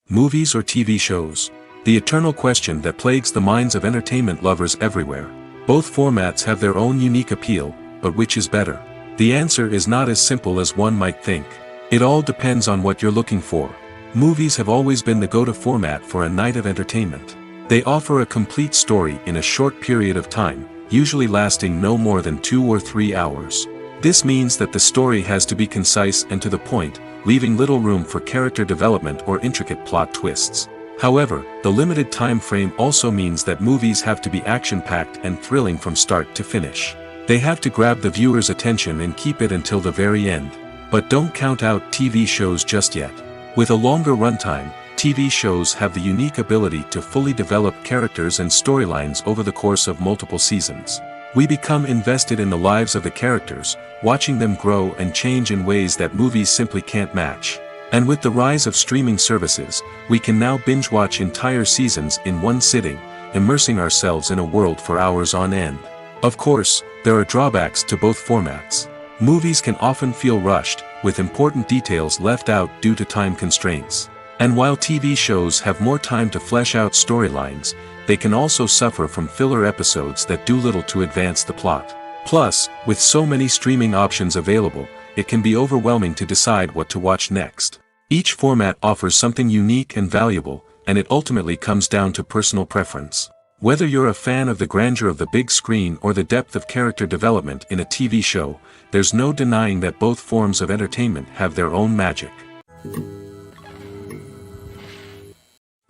Movies or TV shows? The eternal question that plagues the minds of entertainment lovers everywhere. Both formats have their own unique appeal, but which is better? The answer is not as simple as one might think. It all depends on what you're looking for. Movies have always been the go-to format for a night of entertainment. They offer a complete story in a short period of time, usually lasting no more than 2 or 3 hours. This means that the story has to be concise and to the point, leaving little room for character development or intricate plot twists. However, the limited time frame also means that movies have to be action-packed and thrilling from start to finish. They have to grab the viewer's attention and keep it until the very end. But don't count out TV shows just yet. With a longer runtime, TV shows have the unique ability to fully develop characters and storylines over the course of multiple seasons. We become invested in the lives of the characters, watching them grow and change in ways that movies simply can't match. And with the rise of streaming services, we can now binge-watch entire seasons in one sitting, immersing ourselves in a world for hours on end. Of course, there are drawbacks to both formats. Movies can often feel rushed, with important details left out due to time constraints. And while TV shows have more time to flesh out storylines, they can also suffer from filler episodes that do little to advance the plot. Plus, with so many streaming options available, it can be overwhelming to decide what to watch next. Each format offers something unique and valuable, and it ultimately comes down to personal preference. Whether you're a fan of the grandeur of the big screen or the depth of character development in a TV show, there's no denying that both forms of entertainment have their own magic.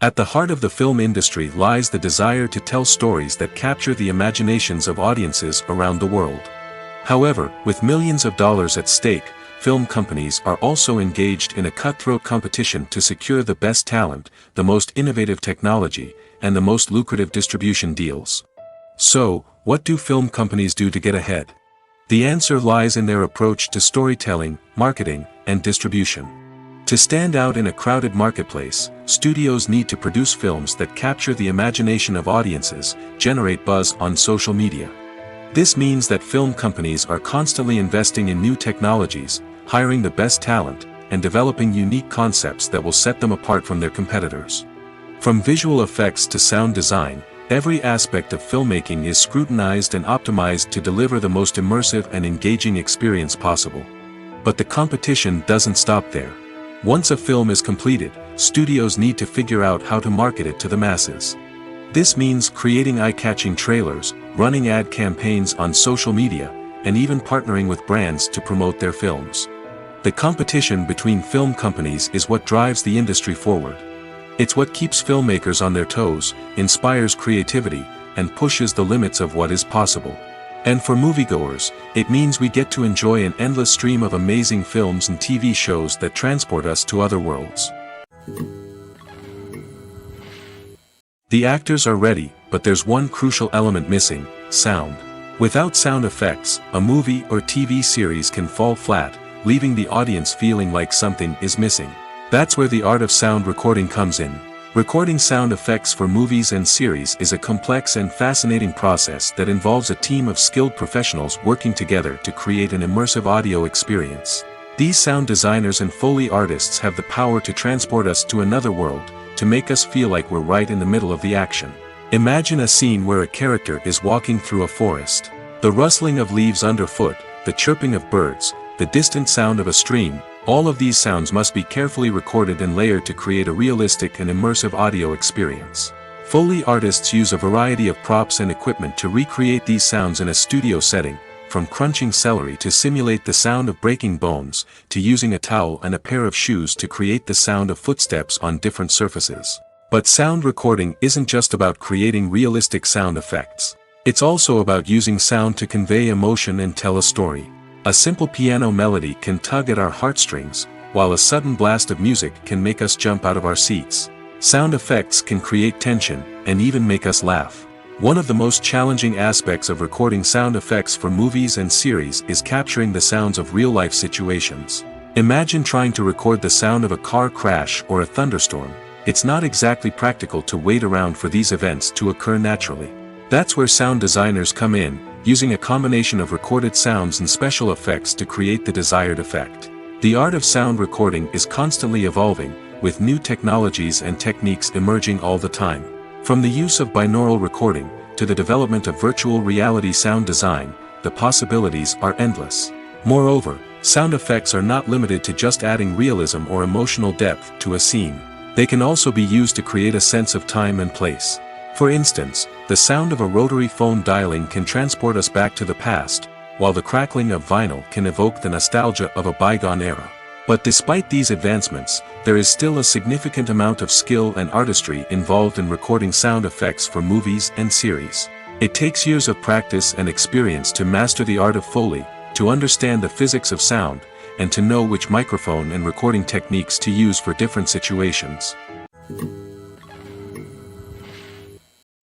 At the heart of the film industry lies the desire to tell stories that capture the imaginations of audiences around the world. However, with millions of dollars at stake, film companies are also engaged in a cutthroat competition to secure the best talent, the most innovative technology, and the most lucrative distribution deals. So, what do film companies do to get ahead? The answer lies in their approach to storytelling, marketing, and distribution. To stand out in a crowded marketplace, studios need to produce films that capture the imagination of audiences, generate buzz on social media. This means that film companies are constantly investing in new technologies, hiring the best talent, and developing unique concepts that will set them apart from their competitors. From visual effects to sound design, every aspect of filmmaking is scrutinized and optimized to deliver the most immersive and engaging experience possible. But the competition doesn't stop there. Once a film is completed, studios need to figure out how to market it to the masses. This means creating eye-catching trailers, running ad campaigns on social media, and even partnering with brands to promote their films. The competition between film companies is what drives the industry forward. It's what keeps filmmakers on their toes, inspires creativity, and pushes the limits of what is possible. And for moviegoers, it means we get to enjoy an endless stream of amazing films and TV shows that transport us to other worlds. The actors are ready, but there's one crucial element missing: sound. Without sound effects, a movie or TV series can fall flat, leaving the audience feeling like something is missing. That's where the art of sound recording comes in. Recording sound effects for movies and series is a complex and fascinating process that involves a team of skilled professionals working together to create an immersive audio experience. These sound designers and Foley artists have the power to transport us to another world, to make us feel like we're right in the middle of the action. Imagine a scene where a character is walking through a forest. The rustling of leaves underfoot, the chirping of birds, the distant sound of a stream, all of these sounds must be carefully recorded and layered to create a realistic and immersive audio experience. Foley artists use a variety of props and equipment to recreate these sounds in a studio setting, from crunching celery to simulate the sound of breaking bones, to using a towel and a pair of shoes to create the sound of footsteps on different surfaces. But sound recording isn't just about creating realistic sound effects. It's also about using sound to convey emotion and tell a story. A simple piano melody can tug at our heartstrings, while a sudden blast of music can make us jump out of our seats. Sound effects can create tension, and even make us laugh. One of the most challenging aspects of recording sound effects for movies and series is capturing the sounds of real-life situations. Imagine trying to record the sound of a car crash or a thunderstorm. It's not exactly practical to wait around for these events to occur naturally. That's where sound designers come in, using a combination of recorded sounds and special effects to create the desired effect. The art of sound recording is constantly evolving, with new technologies and techniques emerging all the time. From the use of binaural recording, to the development of virtual reality sound design, the possibilities are endless. Moreover, sound effects are not limited to just adding realism or emotional depth to a scene. They can also be used to create a sense of time and place. For instance, the sound of a rotary phone dialing can transport us back to the past, while the crackling of vinyl can evoke the nostalgia of a bygone era. But despite these advancements, there is still a significant amount of skill and artistry involved in recording sound effects for movies and series. It takes years of practice and experience to master the art of Foley, to understand the physics of sound, and to know which microphone and recording techniques to use for different situations.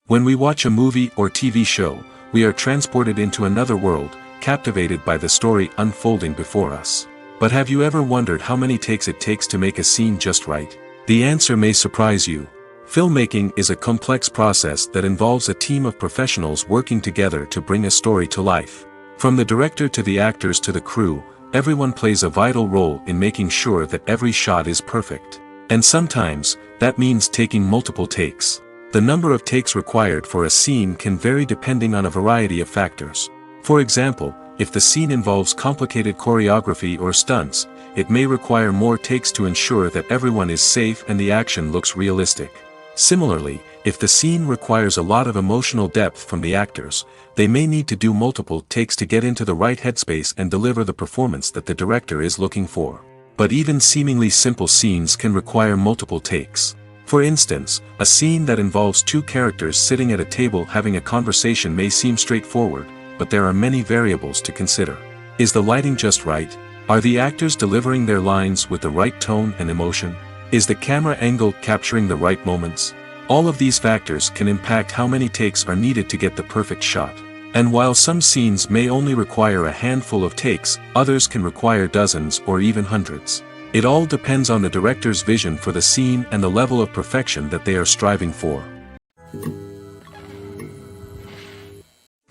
When we watch a movie or TV show, we are transported into another world, captivated by the story unfolding before us. But have you ever wondered how many takes it takes to make a scene just right? The answer may surprise you. Filmmaking is a complex process that involves a team of professionals working together to bring a story to life. From the director to the actors to the crew, everyone plays a vital role in making sure that every shot is perfect. And sometimes, that means taking multiple takes. The number of takes required for a scene can vary depending on a variety of factors. For example, if the scene involves complicated choreography or stunts, it may require more takes to ensure that everyone is safe and the action looks realistic. Similarly, if the scene requires a lot of emotional depth from the actors, they may need to do multiple takes to get into the right headspace and deliver the performance that the director is looking for. But even seemingly simple scenes can require multiple takes. For instance, a scene that involves two characters sitting at a table having a conversation may seem straightforward, but there are many variables to consider. Is the lighting just right? Are the actors delivering their lines with the right tone and emotion? Is the camera angle capturing the right moments? All of these factors can impact how many takes are needed to get the perfect shot. And while some scenes may only require a handful of takes, others can require dozens or even hundreds. It all depends on the director's vision for the scene and the level of perfection that they are striving for.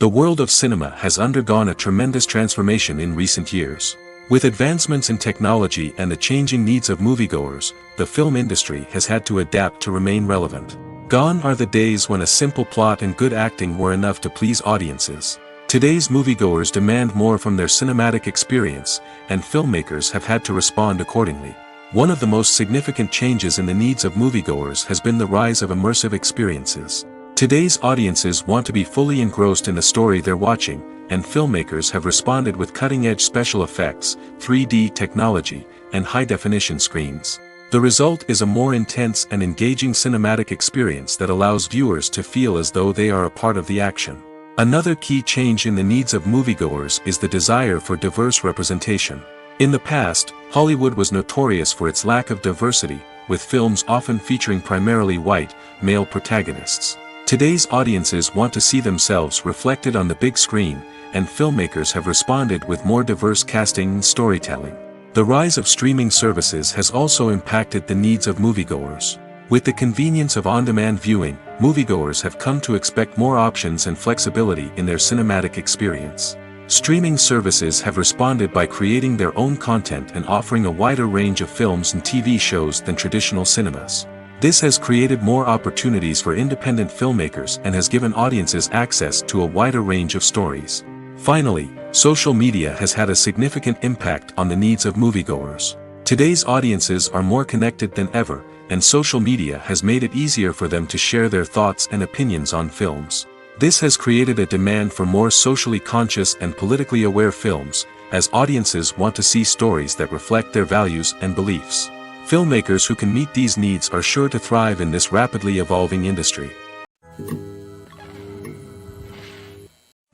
The world of cinema has undergone a tremendous transformation in recent years. With advancements in technology and the changing needs of moviegoers, the film industry has had to adapt to remain relevant. Gone are the days when a simple plot and good acting were enough to please audiences. Today's moviegoers demand more from their cinematic experience, and filmmakers have had to respond accordingly. One of the most significant changes in the needs of moviegoers has been the rise of immersive experiences. Today's audiences want to be fully engrossed in the story they're watching, and filmmakers have responded with cutting-edge special effects, 3D technology, and high-definition screens. The result is a more intense and engaging cinematic experience that allows viewers to feel as though they are a part of the action. Another key change in the needs of moviegoers is the desire for diverse representation. In the past, Hollywood was notorious for its lack of diversity, with films often featuring primarily white, male protagonists. Today's audiences want to see themselves reflected on the big screen, and filmmakers have responded with more diverse casting and storytelling. The rise of streaming services has also impacted the needs of moviegoers. With the convenience of on-demand viewing, moviegoers have come to expect more options and flexibility in their cinematic experience. Streaming services have responded by creating their own content and offering a wider range of films and TV shows than traditional cinemas. This has created more opportunities for independent filmmakers and has given audiences access to a wider range of stories. Finally, social media has had a significant impact on the needs of moviegoers. Today's audiences are more connected than ever, and social media has made it easier for them to share their thoughts and opinions on films. This has created a demand for more socially conscious and politically aware films, as audiences want to see stories that reflect their values and beliefs. Filmmakers who can meet these needs are sure to thrive in this rapidly evolving industry.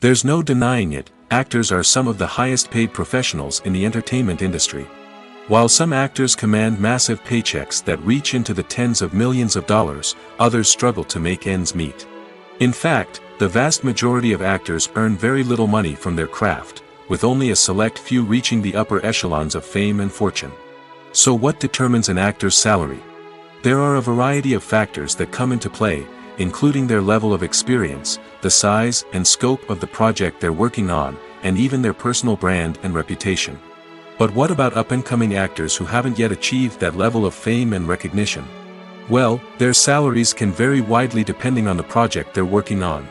There's no denying it, actors are some of the highest paid professionals in the entertainment industry. While some actors command massive paychecks that reach into the tens of millions of dollars, others struggle to make ends meet. In fact, the vast majority of actors earn very little money from their craft, with only a select few reaching the upper echelons of fame and fortune. So what determines an actor's salary? There are a variety of factors that come into play, including their level of experience, the size and scope of the project they're working on, and even their personal brand and reputation. But what about up-and-coming actors who haven't yet achieved that level of fame and recognition? Well, their salaries can vary widely depending on the project they're working on.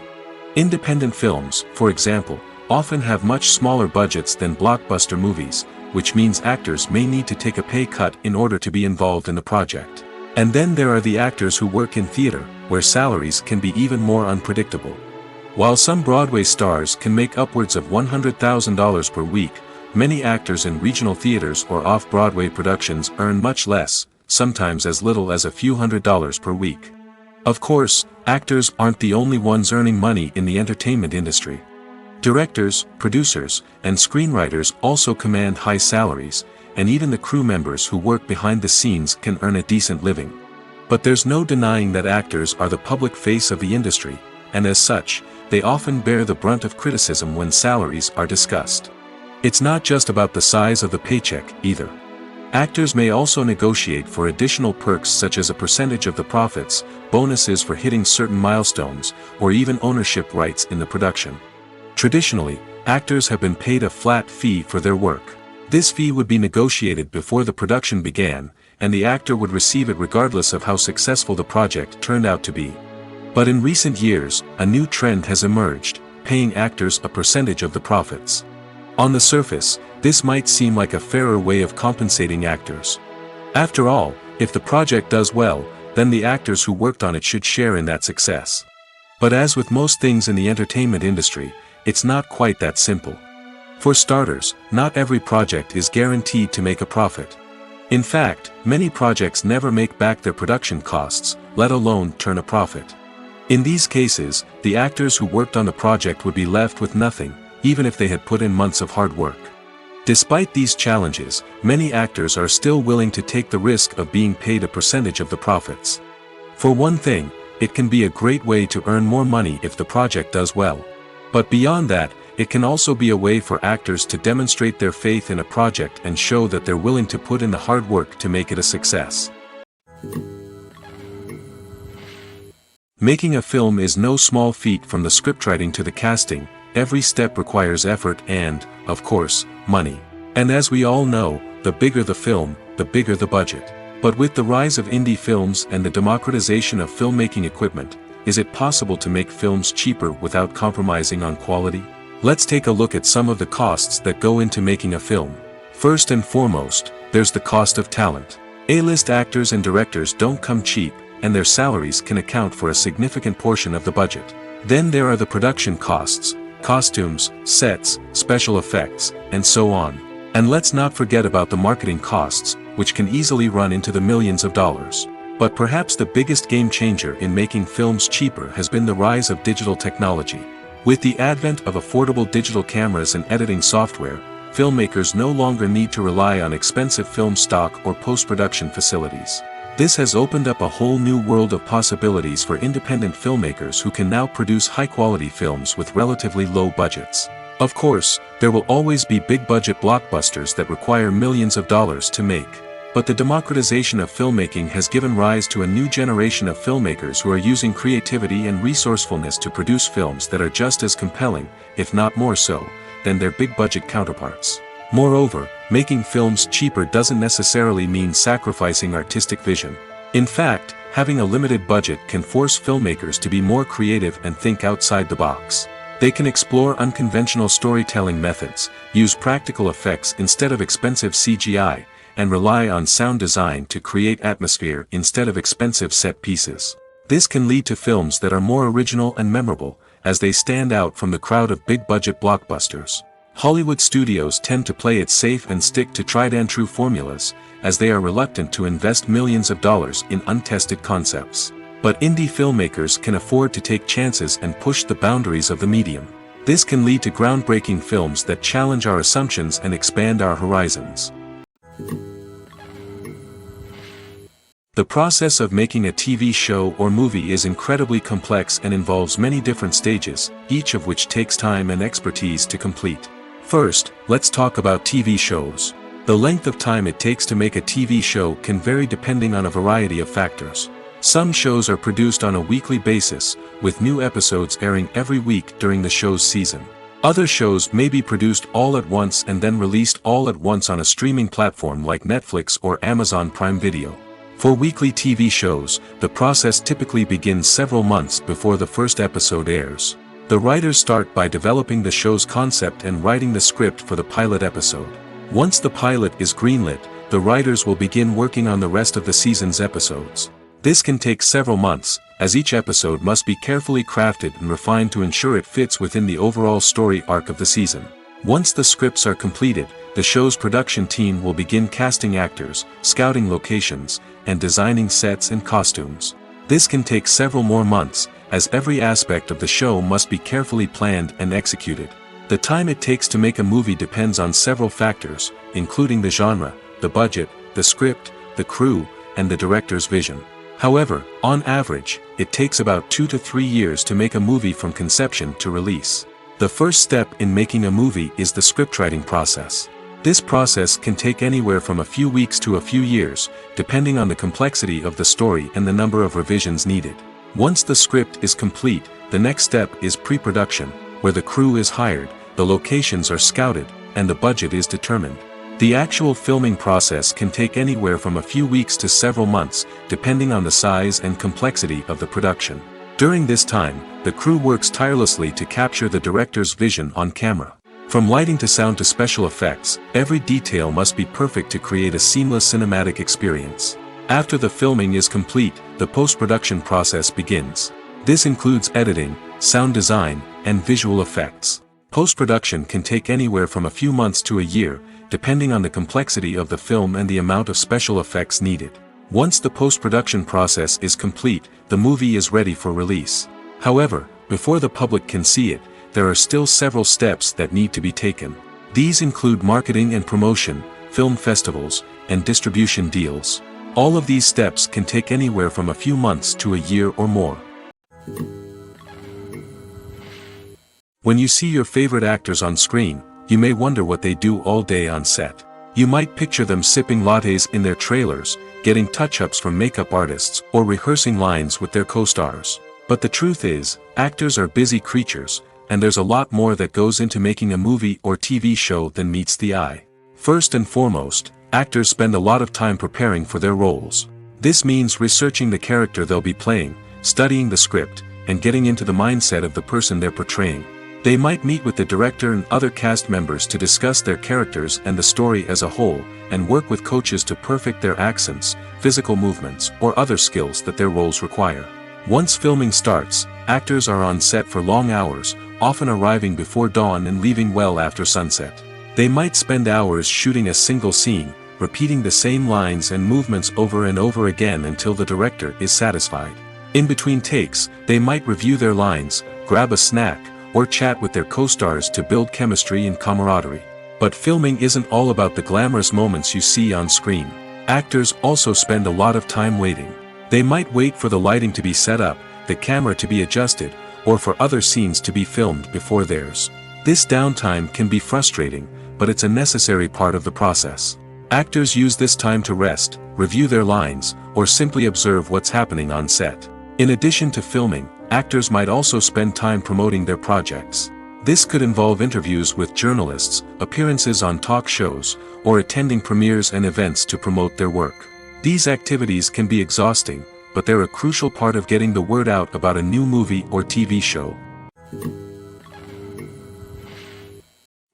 Independent films, for example, often have much smaller budgets than blockbuster movies, which means actors may need to take a pay cut in order to be involved in the project. And then there are the actors who work in theater, where salaries can be even more unpredictable. While some Broadway stars can make upwards of $100,000 per week, many actors in regional theaters or off-Broadway productions earn much less, sometimes as little as a few $100s per week. Of course, actors aren't the only ones earning money in the entertainment industry. Directors, producers, and screenwriters also command high salaries, and even the crew members who work behind the scenes can earn a decent living. But there's no denying that actors are the public face of the industry, and as such, they often bear the brunt of criticism when salaries are discussed. It's not just about the size of the paycheck, either. Actors may also negotiate for additional perks such as a percentage of the profits, bonuses for hitting certain milestones, or even ownership rights in the production. Traditionally, actors have been paid a flat fee for their work. This fee would be negotiated before the production began, and the actor would receive it regardless of how successful the project turned out to be. But in recent years, a new trend has emerged, paying actors a percentage of the profits. On the surface, this might seem like a fairer way of compensating actors. After all, if the project does well, then the actors who worked on it should share in that success. But as with most things in the entertainment industry, it's not quite that simple. For starters, not every project is guaranteed to make a profit. In fact, many projects never make back their production costs, let alone turn a profit. In these cases, the actors who worked on the project would be left with nothing, even if they had put in months of hard work. Despite these challenges, many actors are still willing to take the risk of being paid a percentage of the profits. For one thing, it can be a great way to earn more money if the project does well. But beyond that, it can also be a way for actors to demonstrate their faith in a project and show that they're willing to put in the hard work to make it a success. Making a film is no small feat. From the scriptwriting to the casting, every step requires effort and, of course, money. And as we all know, the bigger the film, the bigger the budget. But with the rise of indie films and the democratization of filmmaking equipment, is it possible to make films cheaper without compromising on quality? Let's take a look at some of the costs that go into making a film. First and foremost, there's the cost of talent. A-list actors and directors don't come cheap, and their salaries can account for a significant portion of the budget. Then there are the production costs, costumes, sets, special effects, and so on. And let's not forget about the marketing costs, which can easily run into the millions of dollars. But perhaps the biggest game changer in making films cheaper has been the rise of digital technology. With the advent of affordable digital cameras and editing software, filmmakers no longer need to rely on expensive film stock or post-production facilities. This has opened up a whole new world of possibilities for independent filmmakers who can now produce high-quality films with relatively low budgets. Of course, there will always be big-budget blockbusters that require millions of dollars to make. But the democratization of filmmaking has given rise to a new generation of filmmakers who are using creativity and resourcefulness to produce films that are just as compelling, if not more so, than their big-budget counterparts. Moreover, making films cheaper doesn't necessarily mean sacrificing artistic vision. In fact, having a limited budget can force filmmakers to be more creative and think outside the box. They can explore unconventional storytelling methods, use practical effects instead of expensive CGI, and rely on sound design to create atmosphere instead of expensive set pieces. This can lead to films that are more original and memorable, as they stand out from the crowd of big-budget blockbusters. Hollywood studios tend to play it safe and stick to tried-and-true formulas, as they are reluctant to invest millions of dollars in untested concepts. But indie filmmakers can afford to take chances and push the boundaries of the medium. This can lead to groundbreaking films that challenge our assumptions and expand our horizons. The process of making a TV show or movie is incredibly complex and involves many different stages, each of which takes time and expertise to complete. First, let's talk about TV shows. The length of time it takes to make a TV show can vary depending on a variety of factors. Some shows are produced on a weekly basis, with new episodes airing every week during the show's season. Other shows may be produced all at once and then released all at once on a streaming platform like Netflix or Amazon Prime Video. For weekly TV shows, the process typically begins several months before the first episode airs. The writers start by developing the show's concept and writing the script for the pilot episode. Once the pilot is greenlit, the writers will begin working on the rest of the season's episodes. This can take several months, as each episode must be carefully crafted and refined to ensure it fits within the overall story arc of the season. Once the scripts are completed, the show's production team will begin casting actors, scouting locations, and designing sets and costumes. This can take several more months, as every aspect of the show must be carefully planned and executed. The time it takes to make a movie depends on several factors, including the genre, the budget, the script, the crew, and the director's vision. However, on average, it takes about 2 to 3 years to make a movie from conception to release. The first step in making a movie is the scriptwriting process. This process can take anywhere from a few weeks to a few years, depending on the complexity of the story and the number of revisions needed. Once the script is complete, the next step is pre-production, where the crew is hired, the locations are scouted, and the budget is determined. The actual filming process can take anywhere from a few weeks to several months, depending on the size and complexity of the production. During this time, the crew works tirelessly to capture the director's vision on camera. From lighting to sound to special effects, every detail must be perfect to create a seamless cinematic experience. After the filming is complete, the post-production process begins. This includes editing, sound design, and visual effects. Post-production can take anywhere from a few months to a year, depending on the complexity of the film and the amount of special effects needed. Once the post-production process is complete, the movie is ready for release. However, before the public can see it, there are still several steps that need to be taken. These include marketing and promotion, film festivals, and distribution deals. All of these steps can take anywhere from a few months to a year or more. When you see your favorite actors on screen, you may wonder what they do all day on set. You might picture them sipping lattes in their trailers, getting touch-ups from makeup artists, or rehearsing lines with their co-stars. But the truth is, actors are busy creatures, and there's a lot more that goes into making a movie or TV show than meets the eye. First and foremost, actors spend a lot of time preparing for their roles. This means researching the character they'll be playing, studying the script, and getting into the mindset of the person they're portraying. They might meet with the director and other cast members to discuss their characters and the story as a whole, and work with coaches to perfect their accents, physical movements, or other skills that their roles require. Once filming starts, actors are on set for long hours, often arriving before dawn and leaving well after sunset. They might spend hours shooting a single scene, repeating the same lines and movements over and over again until the director is satisfied. In between takes, they might review their lines, grab a snack, or chat with their co-stars to build chemistry and camaraderie. But filming isn't all about the glamorous moments you see on screen. Actors also spend a lot of time waiting. They might wait for the lighting to be set up, the camera to be adjusted, or for other scenes to be filmed before theirs. This downtime can be frustrating, but it's a necessary part of the process. Actors use this time to rest, review their lines, or simply observe what's happening on set. In addition to filming, actors might also spend time promoting their projects. This could involve interviews with journalists, appearances on talk shows, or attending premieres and events to promote their work. These activities can be exhausting, but they're a crucial part of getting the word out about a new movie or TV show.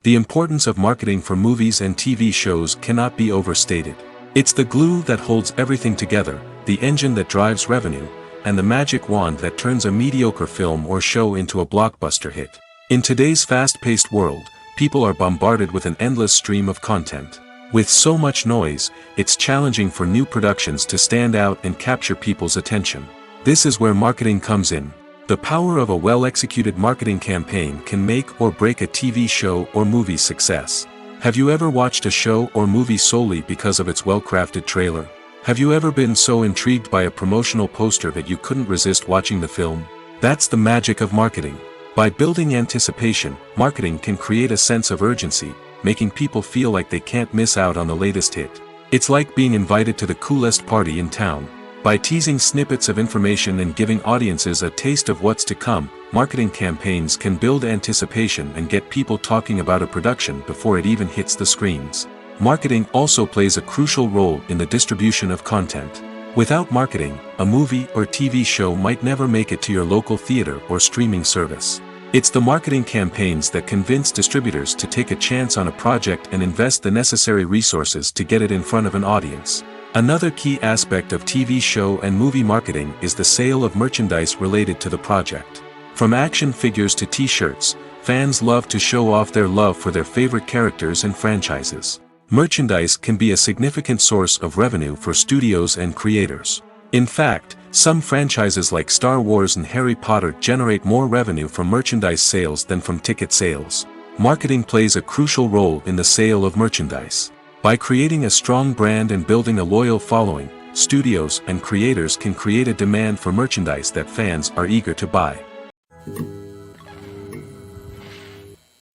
The importance of marketing for movies and TV shows cannot be overstated. It's the glue that holds everything together, the engine that drives revenue, and the magic wand that turns a mediocre film or show into a blockbuster hit. In today's fast-paced world, people are bombarded with an endless stream of content. With so much noise, it's challenging for new productions to stand out and capture people's attention. This is where marketing comes in. The power of a well-executed marketing campaign can make or break a TV show or movie's success. Have you ever watched a show or movie solely because of its well-crafted trailer? Have you ever been so intrigued by a promotional poster that you couldn't resist watching the film? That's the magic of marketing. By building anticipation, marketing can create a sense of urgency, making people feel like they can't miss out on the latest hit. It's like being invited to the coolest party in town. By teasing snippets of information and giving audiences a taste of what's to come, marketing campaigns can build anticipation and get people talking about a production before it even hits the screens. Marketing also plays a crucial role in the distribution of content. Without marketing, a movie or TV show might never make it to your local theater or streaming service. It's the marketing campaigns that convince distributors to take a chance on a project and invest the necessary resources to get it in front of an audience. Another key aspect of TV show and movie marketing is the sale of merchandise related to the project. From action figures to t-shirts, fans love to show off their love for their favorite characters and franchises. Merchandise can be a significant source of revenue for studios and creators. In fact, some franchises like Star Wars and Harry Potter generate more revenue from merchandise sales than from ticket sales. Marketing plays a crucial role in the sale of merchandise. By creating a strong brand and building a loyal following, studios and creators can create a demand for merchandise that fans are eager to buy.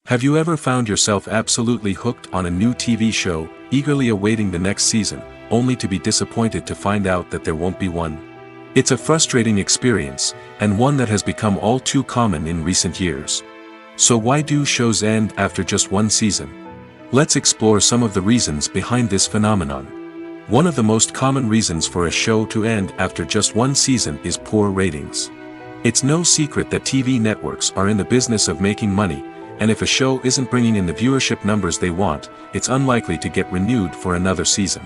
Have you ever found yourself absolutely hooked on a new TV show, eagerly awaiting the next season, only to be disappointed to find out that there won't be one? It's a frustrating experience, and one that has become all too common in recent years. So why do shows end after just one season? Let's explore some of the reasons behind this phenomenon. One of the most common reasons for a show to end after just one season is poor ratings. It's no secret that TV networks are in the business of making money, and if a show isn't bringing in the viewership numbers they want, it's unlikely to get renewed for another season.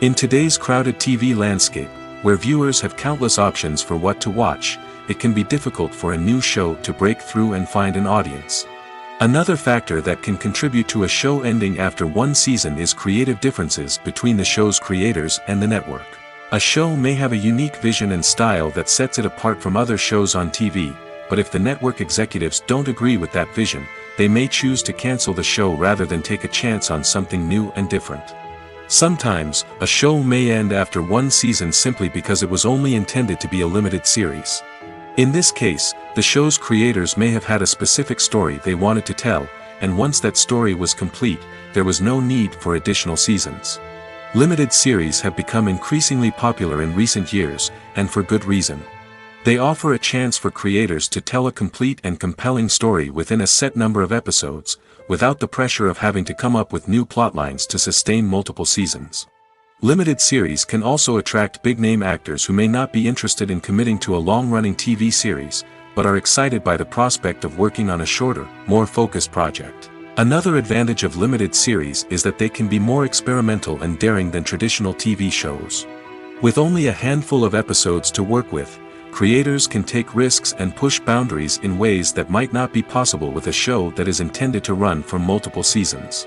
In today's crowded TV landscape, where viewers have countless options for what to watch, it can be difficult for a new show to break through and find an audience. Another factor that can contribute to a show ending after one season is creative differences between the show's creators and the network. A show may have a unique vision and style that sets it apart from other shows on TV, but if the network executives don't agree with that vision, they may choose to cancel the show rather than take a chance on something new and different. Sometimes, a show may end after one season simply because it was only intended to be a limited series. In this case, the show's creators may have had a specific story they wanted to tell, and once that story was complete, there was no need for additional seasons. Limited series have become increasingly popular in recent years, and for good reason. They offer a chance for creators to tell a complete and compelling story within a set number of episodes, without the pressure of having to come up with new plotlines to sustain multiple seasons. Limited series can also attract big-name actors who may not be interested in committing to a long-running TV series, but are excited by the prospect of working on a shorter, more focused project. Another advantage of limited series is that they can be more experimental and daring than traditional TV shows. With only a handful of episodes to work with, creators can take risks and push boundaries in ways that might not be possible with a show that is intended to run for multiple seasons.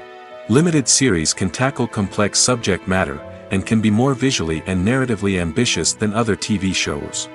Limited series can tackle complex subject matter, and can be more visually and narratively ambitious than other TV shows.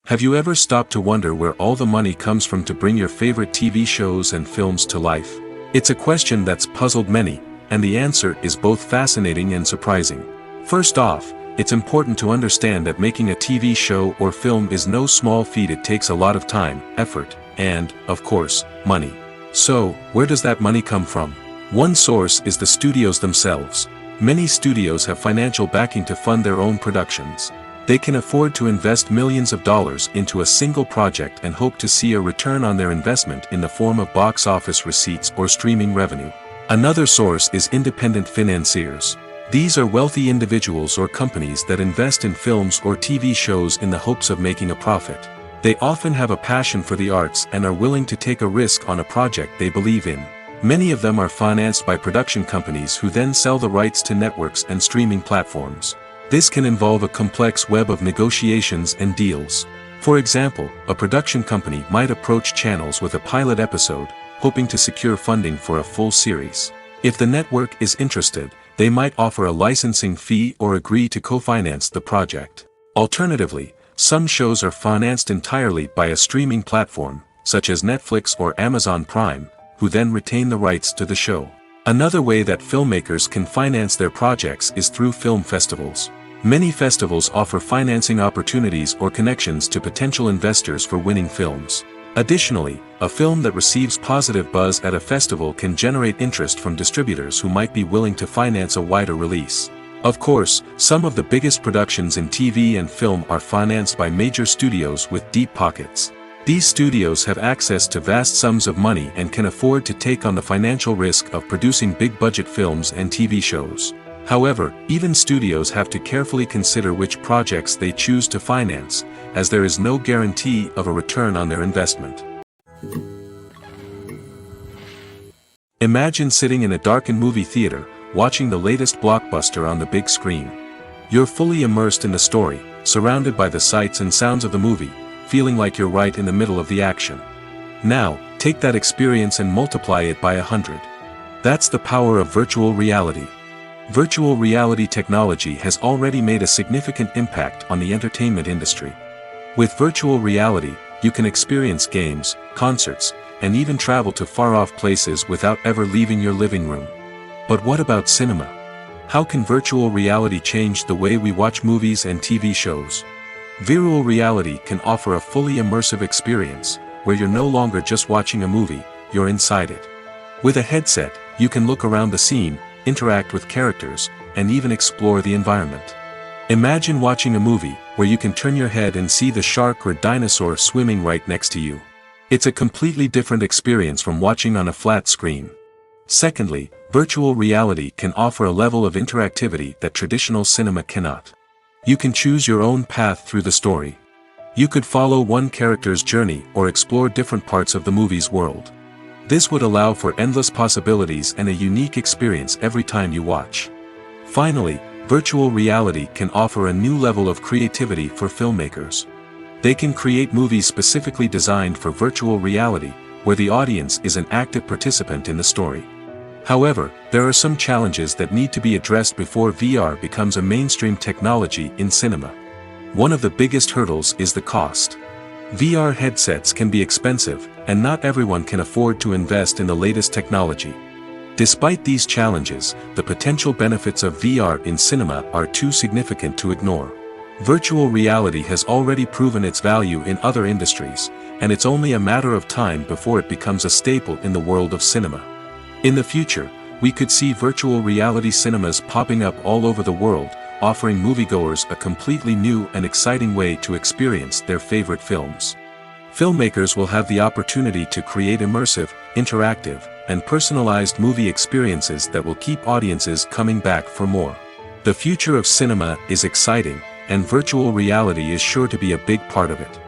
Have you ever stopped to wonder where all the money comes from to bring your favorite TV shows and films to life? It's a question that's puzzled many, and the answer is both fascinating and surprising. First off, it's important to understand that making a TV show or film is no small feat. It takes a lot of time, effort, and, of course, money. So, where does that money come from? One source is the studios themselves. Many studios have financial backing to fund their own productions. They can afford to invest millions of dollars into a single project and hope to see a return on their investment in the form of box office receipts or streaming revenue. Another source is independent financiers. These are wealthy individuals or companies that invest in films or TV shows in the hopes of making a profit. They often have a passion for the arts and are willing to take a risk on a project they believe in. Many of them are financed by production companies who then sell the rights to networks and streaming platforms. This can involve a complex web of negotiations and deals. For example, a production company might approach channels with a pilot episode, hoping to secure funding for a full series. If the network is interested, they might offer a licensing fee or agree to co-finance the project. Alternatively, some shows are financed entirely by a streaming platform, such as Netflix or Amazon Prime, who then retain the rights to the show. Another way that filmmakers can finance their projects is through film festivals. Many festivals offer financing opportunities or connections to potential investors for winning films. Additionally, a film that receives positive buzz at a festival can generate interest from distributors who might be willing to finance a wider release. Of course, some of the biggest productions in TV and film are financed by major studios with deep pockets. These studios have access to vast sums of money and can afford to take on the financial risk of producing big-budget films and TV shows. However, even studios have to carefully consider which projects they choose to finance, as there is no guarantee of a return on their investment. Imagine sitting in a darkened movie theater, watching the latest blockbuster on the big screen. You're fully immersed in the story, surrounded by the sights and sounds of the movie, feeling like you're right in the middle of the action. Now, take that experience and multiply it by 100. That's the power of virtual reality. Virtual reality technology has already made a significant impact on the entertainment industry. With virtual reality, you can experience games, concerts, and even travel to far-off places without ever leaving your living room. But what about cinema? How can virtual reality change the way we watch movies and TV shows? Virtual reality can offer a fully immersive experience, where you're no longer just watching a movie, you're inside it. With a headset, you can look around the scene, interact with characters, and even explore the environment. Imagine watching a movie where you can turn your head and see the shark or dinosaur swimming right next to you. It's a completely different experience from watching on a flat screen. Secondly, virtual reality can offer a level of interactivity that traditional cinema cannot. You can choose your own path through the story. You could follow one character's journey or explore different parts of the movie's world. This would allow for endless possibilities and a unique experience every time you watch. Finally, virtual reality can offer a new level of creativity for filmmakers. They can create movies specifically designed for virtual reality, where the audience is an active participant in the story. However, there are some challenges that need to be addressed before VR becomes a mainstream technology in cinema. One of the biggest hurdles is the cost. VR headsets can be expensive, and not everyone can afford to invest in the latest technology. Despite these challenges, the potential benefits of VR in cinema are too significant to ignore. Virtual reality has already proven its value in other industries, and it's only a matter of time before it becomes a staple in the world of cinema. In the future, we could see virtual reality cinemas popping up all over the world, offering moviegoers a completely new and exciting way to experience their favorite films. Filmmakers will have the opportunity to create immersive, interactive, and personalized movie experiences that will keep audiences coming back for more. The future of cinema is exciting, and virtual reality is sure to be a big part of it.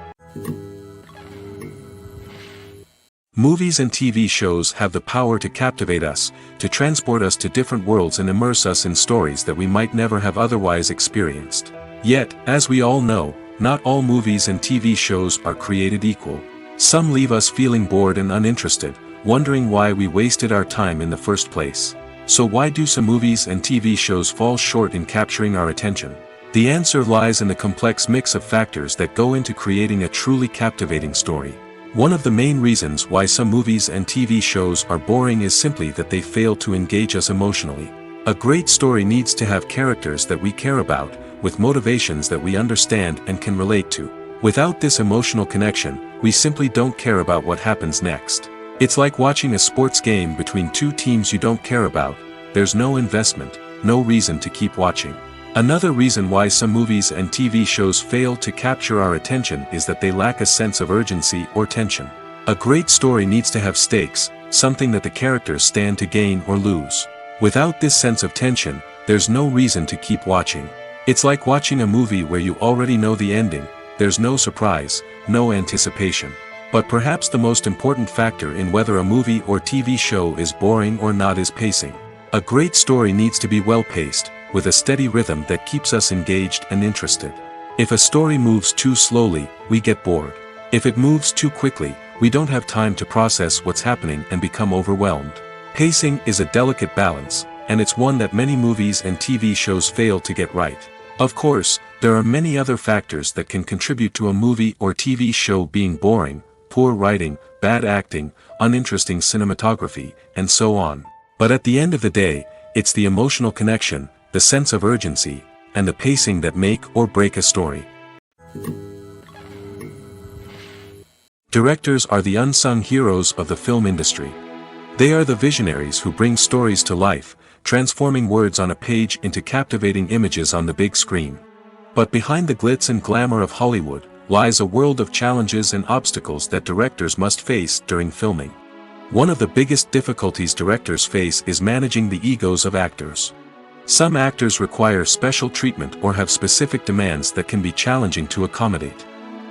Movies and TV shows have the power to captivate us, to transport us to different worlds and immerse us in stories that we might never have otherwise experienced. Yet, as we all know, not all movies and TV shows are created equal. Some leave us feeling bored and uninterested, wondering why we wasted our time in the first place. So why do some movies and TV shows fall short in capturing our attention? The answer lies in the complex mix of factors that go into creating a truly captivating story. One of the main reasons why some movies and TV shows are boring is simply that they fail to engage us emotionally. A great story needs to have characters that we care about, with motivations that we understand and can relate to. Without this emotional connection, we simply don't care about what happens next. It's like watching a sports game between two teams you don't care about. There's no investment, no reason to keep watching. Another reason why some movies and TV shows fail to capture our attention is that they lack a sense of urgency or tension. A great story needs to have stakes, something that the characters stand to gain or lose. Without this sense of tension, there's no reason to keep watching. It's like watching a movie where you already know the ending, there's no surprise, no anticipation. But perhaps the most important factor in whether a movie or TV show is boring or not is pacing. A great story needs to be well-paced, with a steady rhythm that keeps us engaged and interested. If a story moves too slowly, we get bored. If it moves too quickly, we don't have time to process what's happening and become overwhelmed. Pacing is a delicate balance, and it's one that many movies and TV shows fail to get right. Of course, there are many other factors that can contribute to a movie or TV show being boring: poor writing, bad acting, uninteresting cinematography, and so on. But at the end of the day, it's the emotional connection, the sense of urgency, and the pacing that make or break a story. Directors are the unsung heroes of the film industry. They are the visionaries who bring stories to life, transforming words on a page into captivating images on the big screen. But behind the glitz and glamour of Hollywood lies a world of challenges and obstacles that directors must face during filming. One of the biggest difficulties directors face is managing the egos of actors. Some actors require special treatment or have specific demands that can be challenging to accommodate.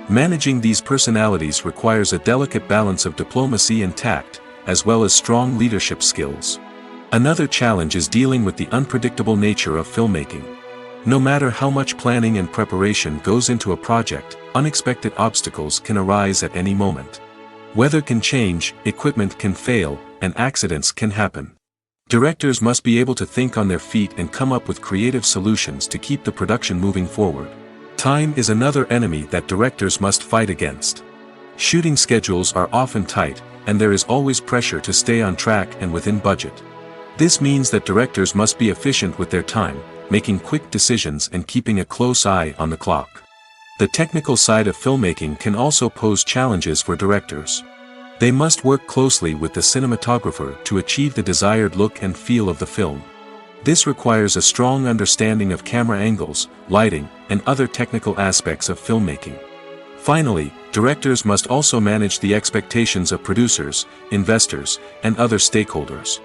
Managing these personalities requires a delicate balance of diplomacy and tact, as well as strong leadership skills. Another challenge is dealing with the unpredictable nature of filmmaking. No matter how much planning and preparation goes into a project, unexpected obstacles can arise at any moment. Weather can change, equipment can fail, and accidents can happen. Directors must be able to think on their feet and come up with creative solutions to keep the production moving forward. Time is another enemy that directors must fight against. Shooting schedules are often tight, and there is always pressure to stay on track and within budget. This means that directors must be efficient with their time, making quick decisions and keeping a close eye on the clock. The technical side of filmmaking can also pose challenges for directors. They must work closely with the cinematographer to achieve the desired look and feel of the film. This requires a strong understanding of camera angles, lighting, and other technical aspects of filmmaking. Finally, directors must also manage the expectations of producers, investors, and other stakeholders.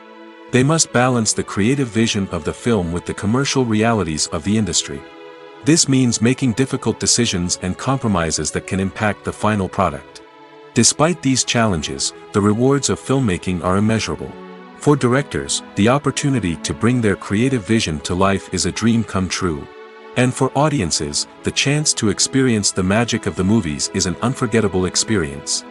They must balance the creative vision of the film with the commercial realities of the industry. This means making difficult decisions and compromises that can impact the final product. Despite these challenges, the rewards of filmmaking are immeasurable. For directors, the opportunity to bring their creative vision to life is a dream come true. And for audiences, the chance to experience the magic of the movies is an unforgettable experience.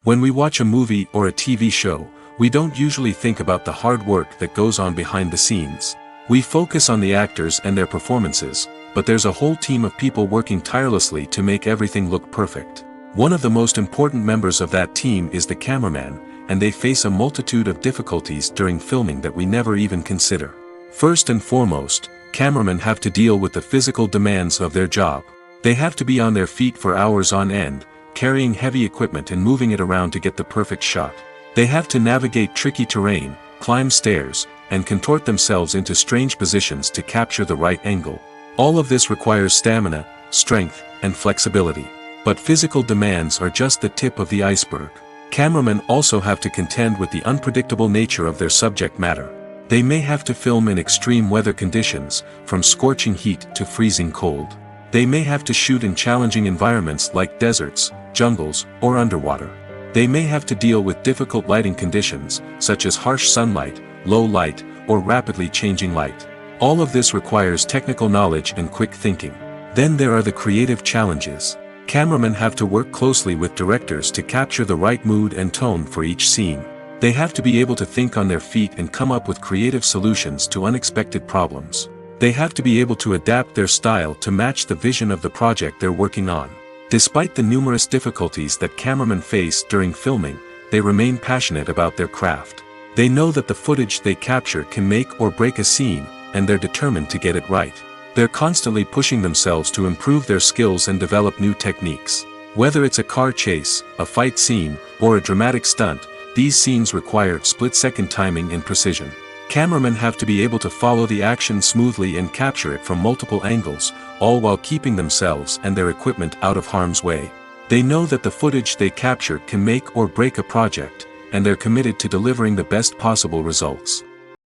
When we watch a movie or a TV show, we don't usually think about the hard work that goes on behind the scenes. We focus on the actors and their performances, but there's a whole team of people working tirelessly to make everything look perfect. One of the most important members of that team is the cameraman, and they face a multitude of difficulties during filming that we never even consider. First and foremost, cameramen have to deal with the physical demands of their job. They have to be on their feet for hours on end, carrying heavy equipment and moving it around to get the perfect shot. They have to navigate tricky terrain, climb stairs, and contort themselves into strange positions to capture the right angle. All of this requires stamina, strength, and flexibility. But physical demands are just the tip of the iceberg. Cameramen also have to contend with the unpredictable nature of their subject matter. They may have to film in extreme weather conditions, from scorching heat to freezing cold. They may have to shoot in challenging environments like deserts, jungles, or underwater. They may have to deal with difficult lighting conditions, such as harsh sunlight, low light, or rapidly changing light. All of this requires technical knowledge and quick thinking. Then there are the creative challenges. Cameramen have to work closely with directors to capture the right mood and tone for each scene. They have to be able to think on their feet and come up with creative solutions to unexpected problems. They have to be able to adapt their style to match the vision of the project they're working on. Despite the numerous difficulties that cameramen face during filming, they remain passionate about their craft. They know that the footage they capture can make or break a scene, and they're determined to get it right. They're constantly pushing themselves to improve their skills and develop new techniques. Whether it's a car chase, a fight scene, or a dramatic stunt, these scenes require split-second timing and precision. Cameramen have to be able to follow the action smoothly and capture it from multiple angles, all while keeping themselves and their equipment out of harm's way. They know that the footage they capture can make or break a project, and they're committed to delivering the best possible results.